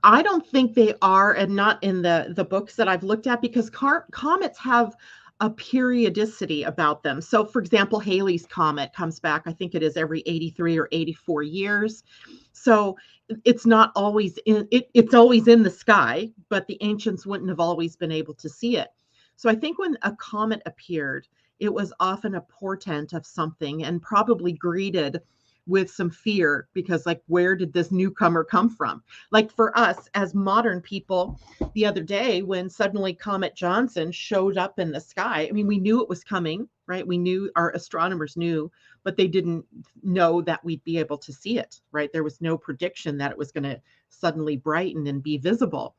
I don't think they are, and not in the books that I've looked at, because comets have a periodicity about them. So, for example, Halley's comet comes back, I think it is every 83 or 84 years. So it's not always it's always in the sky, but the ancients wouldn't have always been able to see it. So I think when a comet appeared, it was often a portent of something, and probably greeted with some fear, because like, where did this newcomer come from? Like for us as modern people, the other day when suddenly Comet Johnson showed up in the sky, I mean, we knew it was coming, right? We knew, our astronomers knew, but they didn't know that we'd be able to see it, right? There was no prediction that it was going to suddenly brighten and be visible.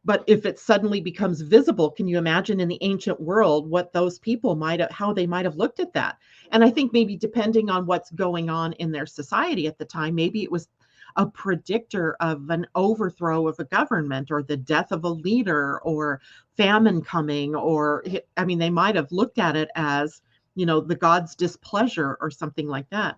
But if it suddenly becomes visible, can you imagine in the ancient world what those people might have, how they might have looked at that? And I think maybe depending on what's going on in their society at the time, maybe it was a predictor of an overthrow of a government, or the death of a leader, or famine coming, or, I mean, they might have looked at it as the god's displeasure or something like that.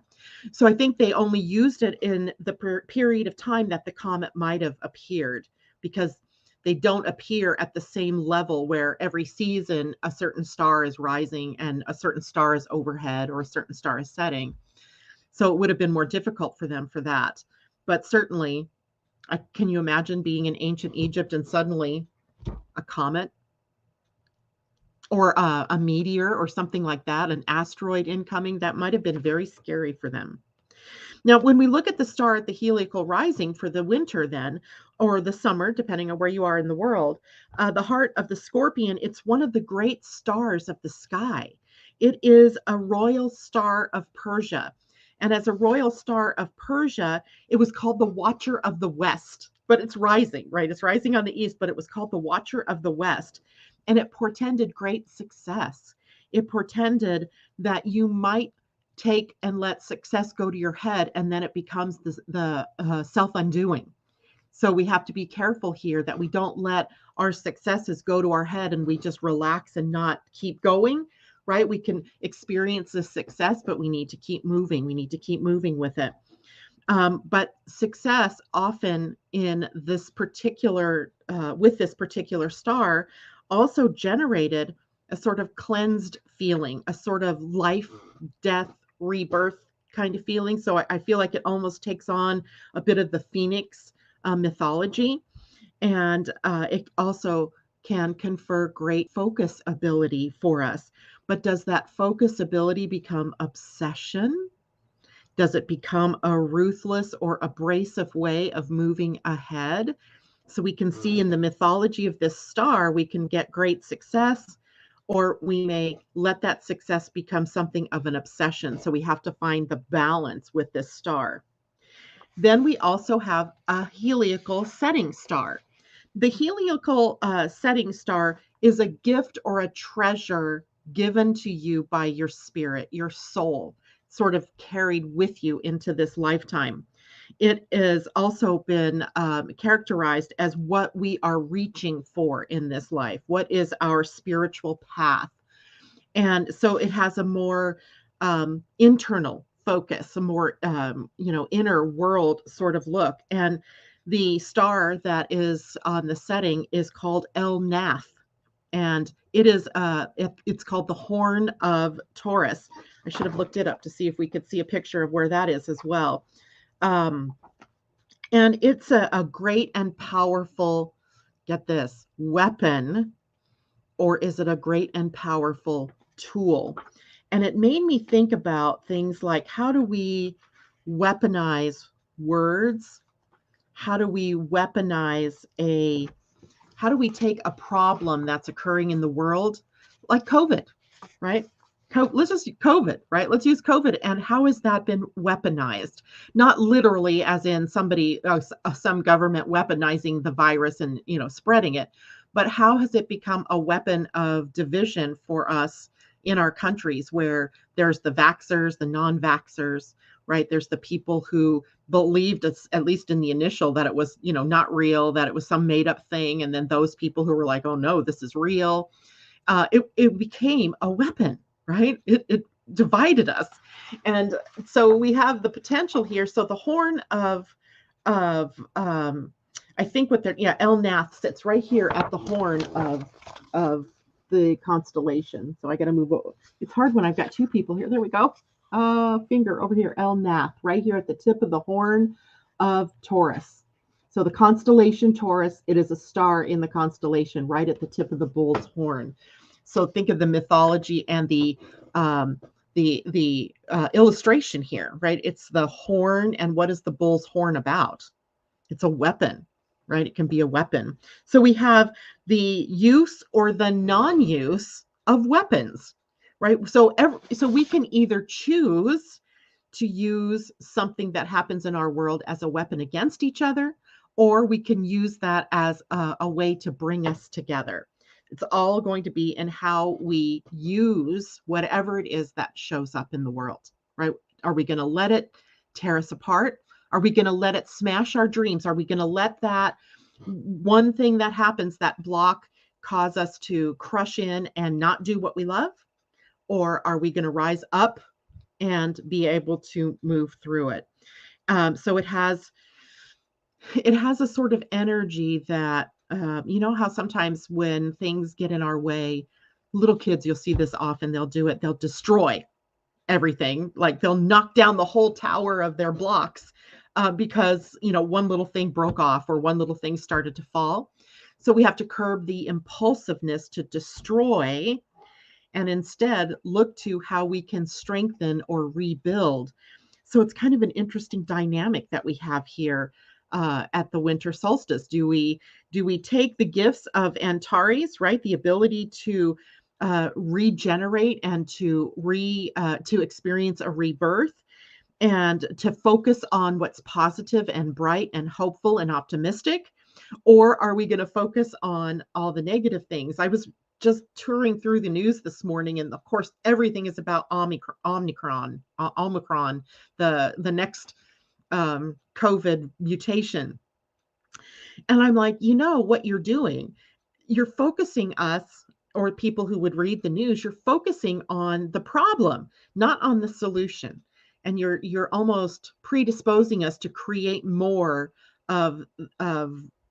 So I think they only used it in the period of time that the comet might have appeared, because they don't appear at the same level where every season a certain star is rising and a certain star is overhead or a certain star is setting. So it would have been more difficult for them for that. But certainly, can you imagine being in ancient Egypt and suddenly a comet or a meteor or something like that, an asteroid incoming? That might have been very scary for them. Now, when we look at the star at the heliacal rising for the winter, then, or the summer, depending on where you are in the world, the heart of the scorpion, it's one of the great stars of the sky. It is a royal star of Persia. And as a royal star of Persia, it was called the Watcher of the West, but it's rising, right? It's rising on the east, but it was called the Watcher of the West. And it portended great success. It portended that you might take and let success go to your head, and then it becomes the self-undoing. So we have to be careful here that we don't let our successes go to our head and we just relax and not keep going, right? We can experience this success, but we need to keep moving. We need to keep moving with it. But success often in this particular, with this particular star, also generated a sort of cleansed feeling, a sort of life, death, rebirth kind of feeling. So I feel like it almost takes on a bit of the phoenix mythology. And it also can confer great focus ability for us. But does that focus ability become obsession? Does it become a ruthless or abrasive way of moving ahead? So we can see in the mythology of this star, we can get great success, or we may let that success become something of an obsession. So we have to find the balance with this star. Then we also have a heliacal setting star. The heliacal setting star is a gift or a treasure given to you by your spirit, your soul, sort of carried with you into this lifetime. It has also been characterized as what we are reaching for in this life. What is our spiritual path? And so it has a more internal focus, a more inner world sort of look. And the star that is on the setting is called El Nath, and it is it's called the Horn of Taurus. I should have looked it up to see if we could see a picture of where that is as well. Um, and it's a great and powerful, get this, weapon, or is it a great and powerful tool? And it made me think about things like, how do we weaponize words? How do we weaponize how do we take a problem that's occurring in the world, like COVID, right? Let's just use COVID, right? Let's use COVID. And how has that been weaponized? Not literally as in somebody, some government weaponizing the virus and, spreading it, but how has it become a weapon of division for us in our countries, where there's the vaxxers, the non-vaxxers, right? There's the people who believed, at least in the initial, that it was, not real, that it was some made up thing. And then those people who were like, oh no, this is real. It became a weapon, right? It divided us. And so we have the potential here. So the horn of I think what they're, El Nath sits right here at the horn of the constellation. So I got to move over. It's hard when I've got two people here. There we go. Finger over here, El Nath, right here at the tip of the horn of Taurus. So the constellation Taurus, it is a star in the constellation right at the tip of the bull's horn. So think of the mythology and the illustration here, right? It's the horn, and what is the bull's horn about? It's a weapon, right? It can be a weapon. So we have the use or the non-use of weapons, right? So we can either choose to use something that happens in our world as a weapon against each other, or we can use that as a way to bring us together. It's all going to be in how we use whatever it is that shows up in the world, right? Are we going to let it tear us apart? Are we going to let it smash our dreams? Are we going to let that one thing that happens, that block, cause us to crush in and not do what we love? or are we going to rise up and be able to move through it? So it has a sort of energy that, you know, how sometimes when things get in our way, little kids, you'll see this often, they'll do it, they'll destroy everything. Like they'll knock down the whole tower of their blocks because, you know, one little thing broke off or one little thing started to fall. So we have to curb the impulsiveness to destroy and instead look to how we can strengthen or rebuild. So it's kind of an interesting dynamic that we have here at the winter solstice. Do we take the gifts of Antares, right? The ability to regenerate and to experience a rebirth and to focus on what's positive and bright and hopeful and optimistic? Or are we going to focus on all the negative things? I was just touring through the news this morning, and of course, everything is about Omicron, the next COVID mutation. And I'm like, you know what you're doing? You're focusing us, or people who would read the news, you're focusing on the problem, not on the solution. And you're almost predisposing us to create more of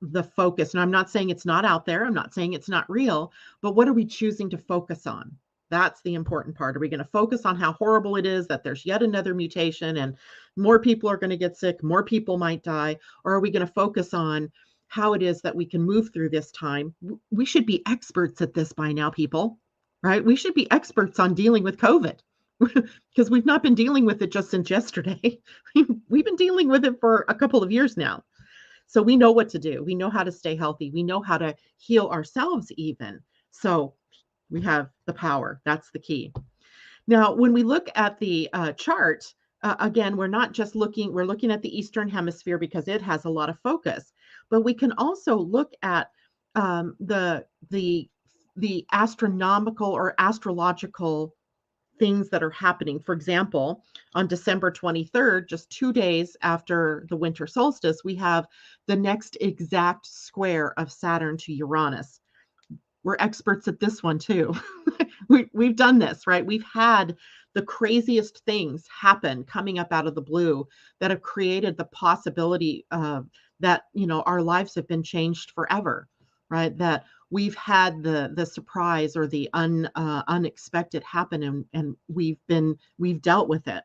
the focus. And I'm not saying it's not out there. I'm not saying it's not real, but what are we choosing to focus on? That's the important part. Are we going to focus on how horrible it is that there's yet another mutation and more people are going to get sick, more people might die? Or are we going to focus on how it is that we can move through this time? We should be experts at this by now, people, right? We should be experts on dealing with COVID because we've not been dealing with it just since yesterday. We've been dealing with it for a couple of years now. So we know what to do. We know how to stay healthy. We know how to heal ourselves even. So we have the power. That's the key. Now, when we look at the chart, again, we're not just we're looking at the Eastern Hemisphere because it has a lot of focus, but we can also look at the astronomical or astrological things that are happening. For example, on December 23rd, just 2 days after the winter solstice, we have the next exact square of Saturn to Uranus. We're experts at this one too. We've done this, right? We've had the craziest things happen coming up out of the blue that have created the possibility that, you know, our lives have been changed forever, right? That we've had the surprise or the unexpected happen, and we've dealt with it.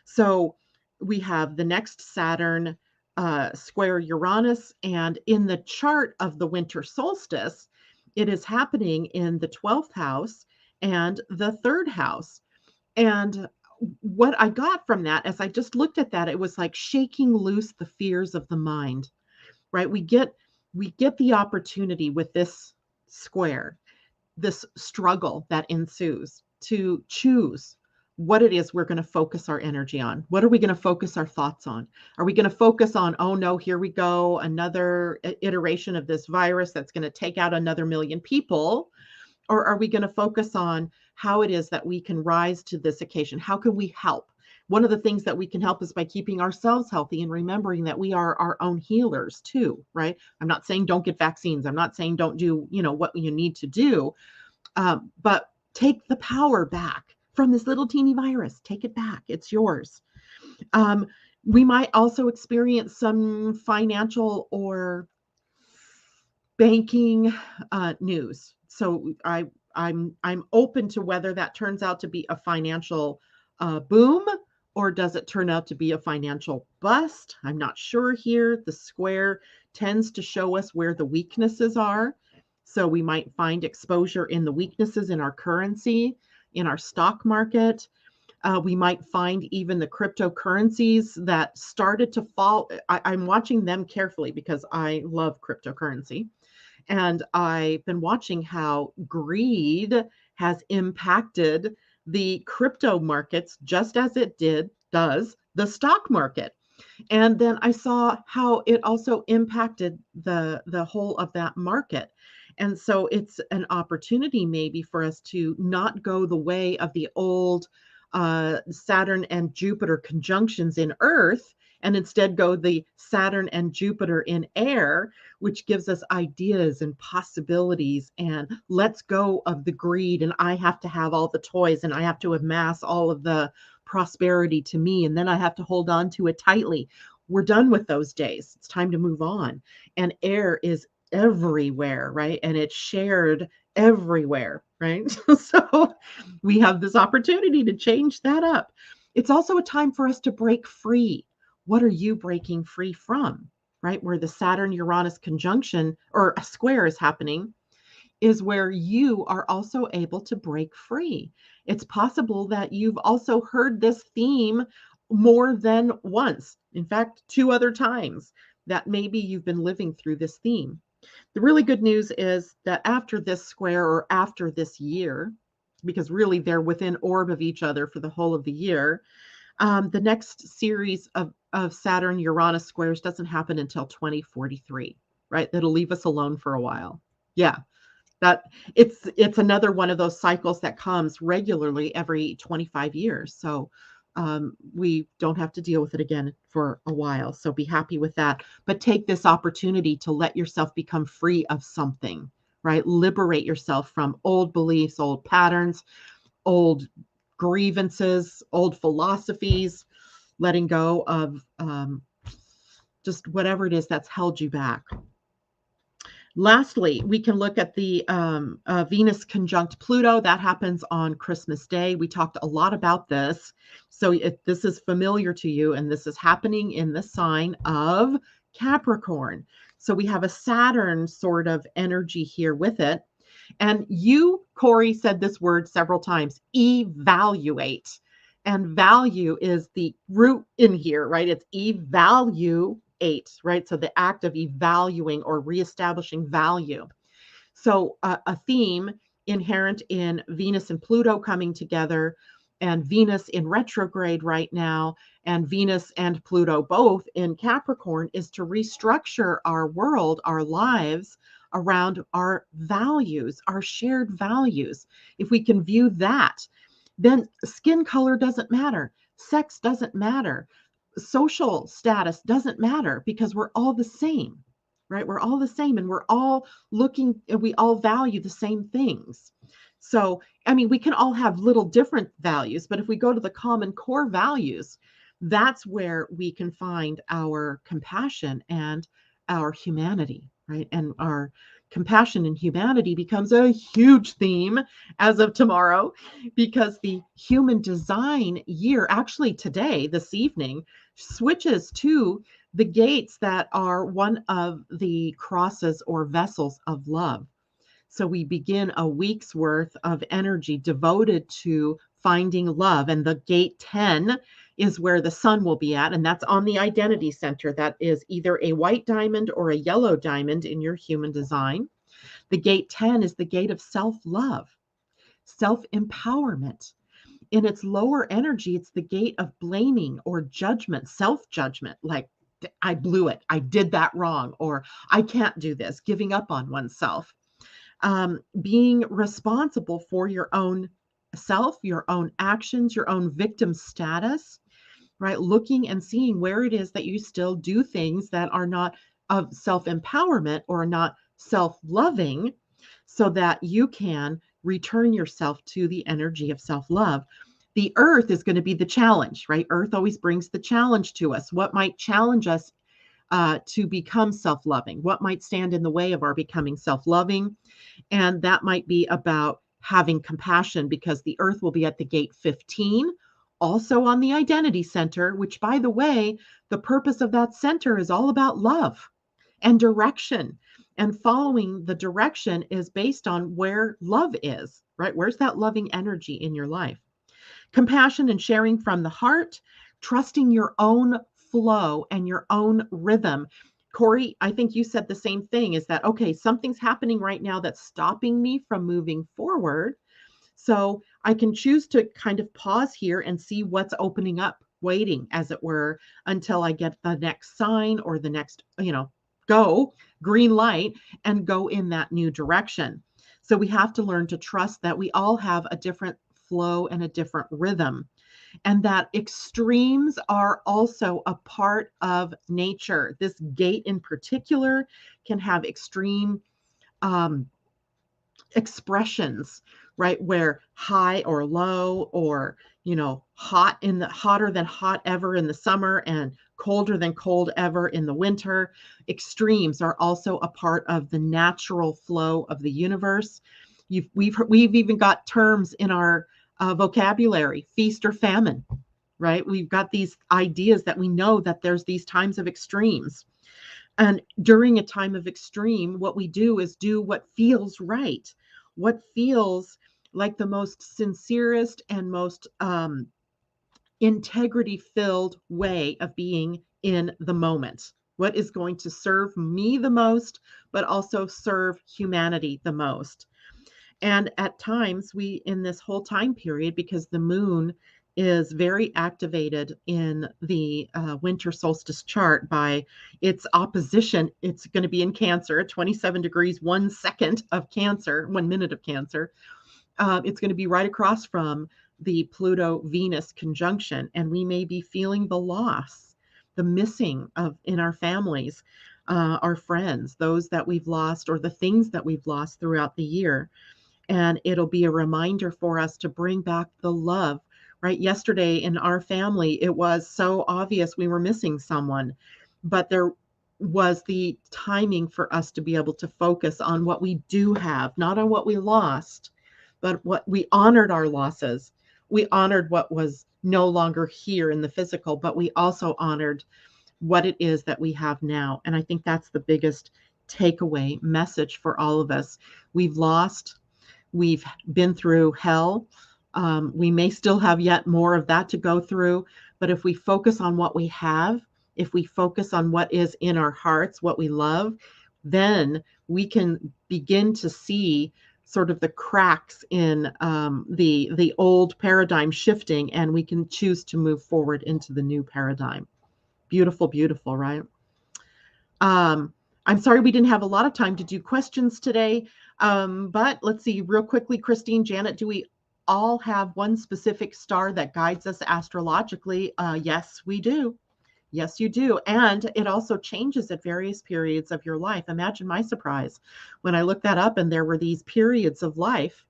So we have the next Saturn square Uranus, and in the chart of the winter solstice, it is happening in the 12th house and the third house. And what I got from that, as I just looked at that, it was like shaking loose the fears of the mind, right? We get the opportunity with this square, this struggle that ensues, to choose what it is we're going to focus our energy on. What are we going to focus our thoughts on? Are we going to focus on, oh no, here we go, another iteration of this virus that's going to take out another million people? Or are we going to focus on how it is that we can rise to this occasion? How can we help? One of the things that we can help is by keeping ourselves healthy and remembering that we are our own healers too, right? I'm not saying don't get vaccines. I'm not saying don't do, you know, what you need to do, but take the power back from this little teeny virus. Take it back. It's yours. We might also experience some financial or banking news. So I'm open to whether that turns out to be a financial boom, or does it turn out to be a financial bust? I'm not sure here. The square tends to show us where the weaknesses are. So we might find exposure in the weaknesses in our currency, in our stock market. We might find even the cryptocurrencies that started to fall. I'm watching them carefully because I love cryptocurrency. And I've been watching how greed has impacted the crypto markets just as it does the stock market. And then I saw how it also impacted the whole of that market. And so it's an opportunity maybe for us to not go the way of the old Saturn and Jupiter conjunctions in Earth and instead go the Saturn and Jupiter in air, which gives us ideas and possibilities and let's go of the greed. And I have to have all the toys and I have to amass all of the prosperity to me. And then I have to hold on to it tightly. We're done with those days. It's time to move on. And air is everywhere, right? And it's shared everywhere, right? So we have this opportunity to change that up. It's also a time for us to break free. What are you breaking free from, right? Where the Saturn Uranus conjunction or a square is happening is where you are also able to break free. It's possible that you've also heard this theme more than once. In fact, two other times that maybe you've been living through this theme. The really good news is that after this square or after this year, because really they're within orb of each other for the whole of the year, the next series of Saturn Uranus squares doesn't happen until 2043, right? That'll leave us alone for a while. Yeah, that it's another one of those cycles that comes regularly every 25 years. So we don't have to deal with it again for a while. So be happy with that. But take this opportunity to let yourself become free of something, right? Liberate yourself from old beliefs, old patterns, old grievances, old philosophies, letting go of just whatever it is that's held you back. Lastly, we can look at the Venus conjunct Pluto. That happens on Christmas Day. We talked a lot about this. So if this is familiar to you, and this is happening in the sign of Capricorn. So we have a Saturn sort of energy here with it. And you, Cori, said this word several times, evaluate. And value is the root in here, right? It's evaluate, right? So the act of evaluating or reestablishing value. So a theme inherent in Venus and Pluto coming together, and Venus in retrograde right now, and Venus and Pluto both in Capricorn, is to restructure our world, our lives around our values, our shared values. If we can view that, then skin color doesn't matter, sex doesn't matter, social status doesn't matter, because we're all the same, right? We're all the same, and we're all looking, we all value the same things. So, I mean, we can all have little different values, but if we go to the common core values, that's where we can find our compassion and our humanity, right? And our compassion and humanity becomes a huge theme as of tomorrow, because the human design year, actually today, this evening, switches to the gates that are one of the crosses or vessels of love. So we begin a week's worth of energy devoted to finding love. And the gate 10 is where the sun will be at. And that's on the identity center. That is either a white diamond or a yellow diamond in your human design. The gate 10 is the gate of self-love, self-empowerment. In its lower energy, it's the gate of blaming or judgment, self-judgment, like I blew it, I did that wrong, or I can't do this, giving up on oneself. Being responsible for your own self, your own actions, your own victim status, right? Looking and seeing where it is that you still do things that are not of self-empowerment or not self-loving, so that you can return yourself to the energy of self-love. The earth is going to be the challenge, right? Earth always brings the challenge to us. What might challenge us to become self-loving? What might stand in the way of our becoming self-loving? And that might be about having compassion, because the earth will be at the gate 15, also on the identity center, which, by the way, the purpose of that center is all about love and direction. And following the direction is based on where love is, right? Where's that loving energy in your life? Compassion and sharing from the heart, trusting your own flow and your own rhythm. Cori, I think you said the same thing, is that, okay, something's happening right now that's stopping me from moving forward. So I can choose to kind of pause here and see what's opening up, waiting, as it were, until I get the next sign or the next, go, green light, and go in that new direction. So we have to learn to trust that we all have a different flow and a different rhythm. and that extremes are also a part of nature. This gate in particular can have extreme um, expressions, right? Where high or low, or hot in the hotter than hot ever in the summer and colder than cold ever in the winter. Extremes are also a part of the natural flow of the universe. We've even got terms in our vocabulary: feast or famine, right? We've got these ideas that we know that there's these times of extremes. And during a time of extreme, what we do is do what feels right, what feels like the most sincerest and most integrity filled way of being in the moment. What is going to serve me the most, but also serve humanity the most. And at times, we, in this whole time period, because the moon is very activated in the winter solstice chart by its opposition. It's going to be in Cancer, 27 degrees, 1 second of Cancer, 1 minute of Cancer. It's going to be right across from the Pluto Venus conjunction. And we may be feeling the loss, the missing of in our families, our friends, those that we've lost, or the things that we've lost throughout the year. And it'll be a reminder for us to bring back the love, right? Yesterday in our family, it was so obvious we were missing someone, but there was the timing for us to be able to focus on what we do have, not on what we lost, but what we honored our losses. We honored what was no longer here in the physical, but we also honored what it is that we have now. And I think that's the biggest takeaway message for all of us. We've lost. We've been through hell. We may still have yet more of that to go through. But if we focus on what we have, if we focus on what is in our hearts, what we love, then we can begin to see sort of the cracks in the old paradigm shifting, and we can choose to move forward into the new paradigm. Beautiful, beautiful, right? I'm sorry we didn't have a lot of time to do questions today, but let's see real quickly. Christine, Janet, do we all have one specific star that guides us astrologically? Yes, we do. Yes, you do. And it also changes at various periods of your life. Imagine my surprise when I looked that up and there were these periods of life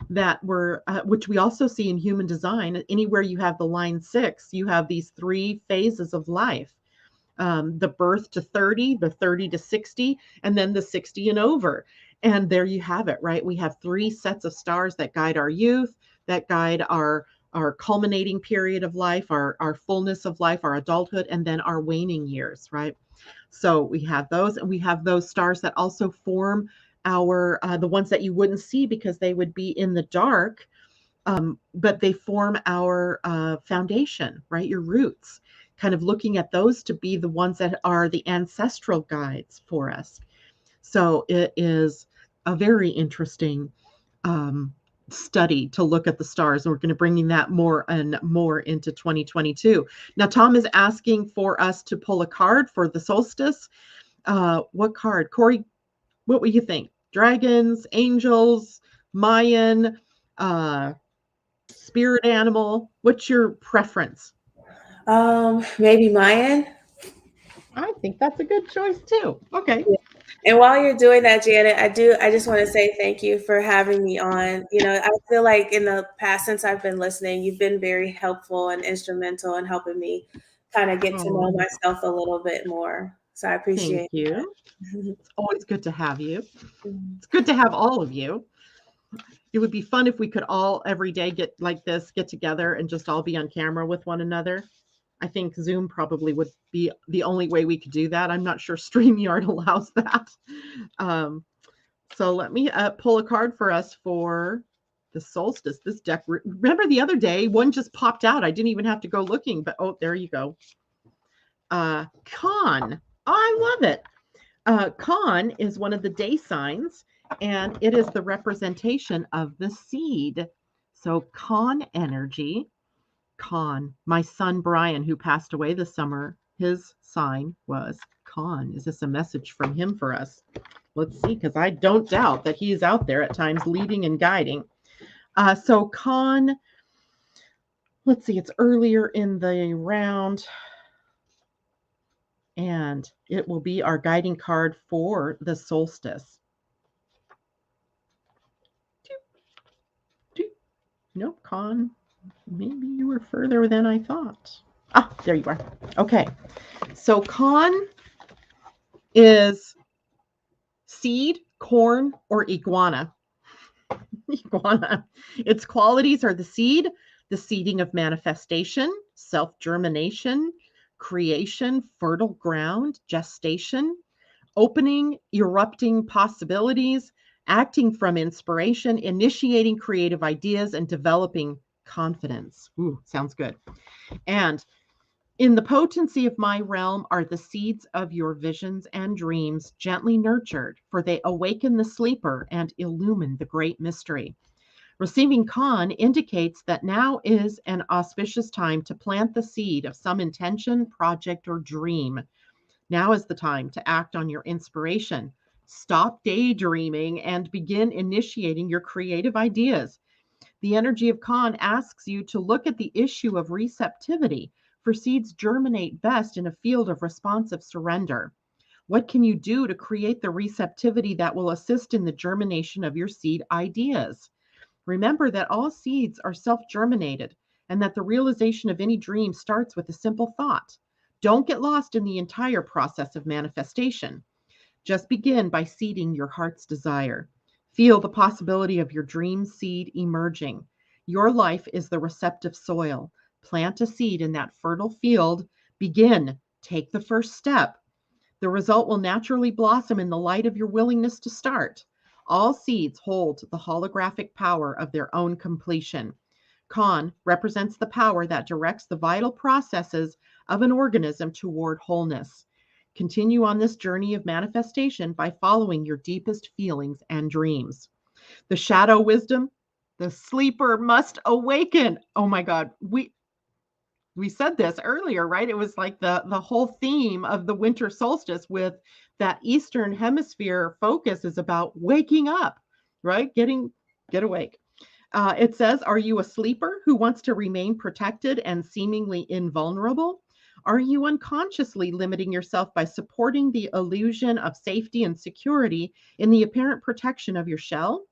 that were, which we also see in human design. Anywhere you have the line 6, you have these 3 phases of life. The birth to 30, the 30 to 60, and then the 60 and over. And there you have it, right? We have 3 sets of stars that guide our youth, that guide our culminating period of life, our fullness of life, our adulthood, and then our waning years, right? So we have those, and we have those stars that also form our, the ones that you wouldn't see because they would be in the dark, but they form our foundation, right? Your roots, kind of looking at those to be the ones that are the ancestral guides for us. So it is a very interesting study to look at the stars. And we're going to bring that more and more into 2022. Now, Tom is asking for us to pull a card for the solstice. What card? Cori, what would you think? Dragons, angels, Mayan, spirit animal? What's your preference? Maybe Mayan. I think that's a good choice too. Okay. Yeah. And while you're doing that, Janet, I just want to say thank you for having me on. I feel like in the past, since I've been listening, you've been very helpful and instrumental in helping me kind of get to know Oh, myself a little bit more. So I thank appreciate you. that. It's always good to have you. It's good to have all of you. It would be fun if we could all every day get like this, get together and just all be on camera with one another. I think Zoom probably would be the only way we could do that. I'm not sure StreamYard allows that. Um, so let me pull a card for us for the solstice. This deck, remember the other day, one just popped out. I didn't even have to go looking, but oh, there you go. Con. I love it. Con is one of the day signs, and it is the representation of the seed. So Con energy. Con. My son Brian, who passed away this summer, his sign was Con. Is this a message from him for us? Let's see, because I don't doubt that he is out there at times leading and guiding. So Con, let's see, it's earlier in the round, and it will be our guiding card for the solstice. Nope, Con, maybe you were further than I thought. Ah, there you are. Okay, so Con is seed, corn, or iguana. Iguana. Its qualities are the seed, the seeding of manifestation, self germination, creation, fertile ground, gestation, opening, erupting possibilities, acting from inspiration, initiating creative ideas, and developing confidence. Ooh, sounds good. And in the potency of my realm are the seeds of your visions and dreams, gently nurtured, for they awaken the sleeper and illumine the great mystery. Receiving Con indicates that now is an auspicious time to plant the seed of some intention, project, or dream. Now is the time to act on your inspiration. Stop daydreaming and begin initiating your creative ideas. The energy of Con asks you to look at the issue of receptivity, for seeds germinate best in a field of responsive surrender. What can you do to create the receptivity that will assist in the germination of your seed ideas? Remember that all seeds are self germinated and that the realization of any dream starts with a simple thought. Don't get lost in the entire process of manifestation. Just begin by seeding your heart's desire. Feel the possibility of your dream seed emerging. Your life is the receptive soil. Plant a seed in that fertile field. Begin. Take the first step. The result will naturally blossom in the light of your willingness to start. All seeds hold the holographic power of their own completion. Con represents the power that directs the vital processes of an organism toward wholeness. Continue on this journey of manifestation by following your deepest feelings and dreams. The shadow wisdom, the sleeper must awaken. Oh my God, we said this earlier, right? It was like the whole theme of the winter solstice with that Eastern Hemisphere focus is about waking up, right? Get awake. It says, are you a sleeper who wants to remain protected and seemingly invulnerable? Are you unconsciously limiting yourself by supporting the illusion of safety and security in the apparent protection of your shell?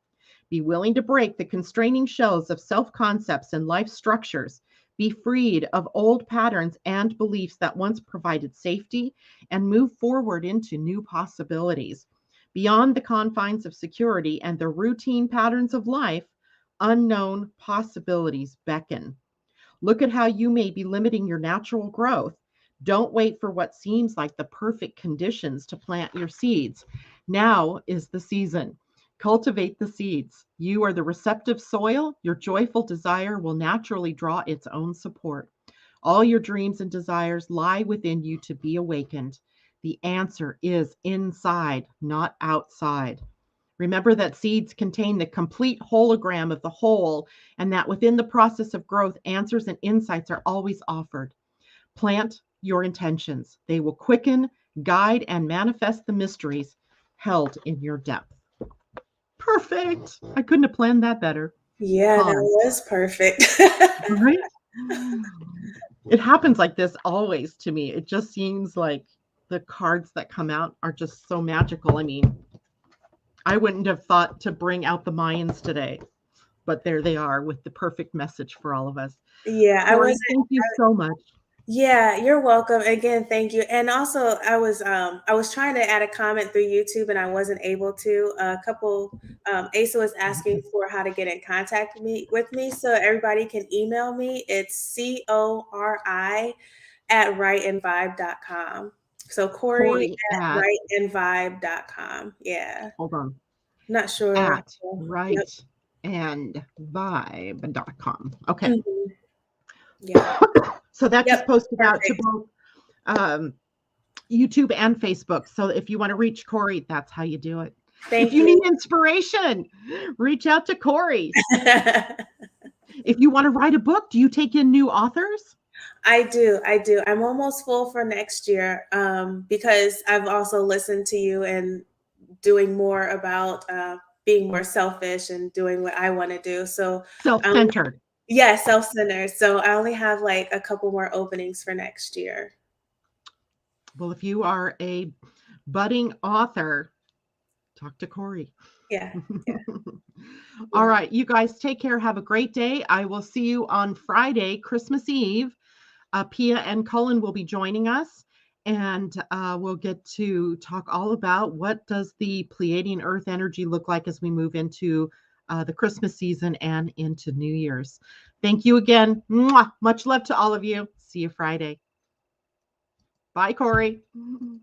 Be willing to break the constraining shells of self concepts and life structures. Be freed of old patterns and beliefs that once provided safety and move forward into new possibilities. Beyond the confines of security and the routine patterns of life, unknown possibilities beckon. Look at how you may be limiting your natural growth. Don't wait for what seems like the perfect conditions to plant your seeds. Now is the season. Cultivate the seeds. You are the receptive soil. Your joyful desire will naturally draw its own support. All your dreams and desires lie within you to be awakened. The answer is inside, not outside. Remember that seeds contain the complete hologram of the whole, and that within the process of growth, answers and insights are always offered. Plant your intentions. They will quicken, guide, and manifest the mysteries held in your depth. Perfect. I couldn't have planned that better. Yeah, that Con, was perfect. right? It happens like this always to me. It just seems like the cards that come out are just so magical. I mean, I wouldn't have thought to bring out the Mayans today, but there they are with the perfect message for all of us. Yeah, I Cori, wasn't. thank you so much. Yeah, you're welcome. Again, thank you. And also, I was trying to add a comment through YouTube and I wasn't able to. A couple Asa was asking for how to get in contact with me, so everybody can email me. It's CORI at writeandvibe.com. So Cori Cori at at, writeandvibe.com. Yeah. hold on, Not sure. at Yep. writeandvibe.com. Okay. Mhm. Yeah. So that just Yep. posted out to Perfect. both um, YouTube and Facebook. So if you want to reach Cori, that's how you do it. If Thank you you. need inspiration, reach out to Cori. If you want to write a book, do you take in new authors? I do. I do. I'm almost full for next year because I've also listened to you and doing more about being more selfish and doing what I want to do. So, Self um, centered. Yeah, self-centered. So I only have like a couple more openings for next year. Well, if you are a budding author, talk to Cori. Yeah, yeah, All yeah. right, you guys take care. Have a great day. I will see you on Friday, Christmas Eve. Pia and Cullen will be joining us, and we'll get to talk all about what does the Pleiadian Earth energy look like as we move into the Christmas season and into New Year's. Thank you again. Mwah! Much love to all of you. See you Friday. Bye, Cori.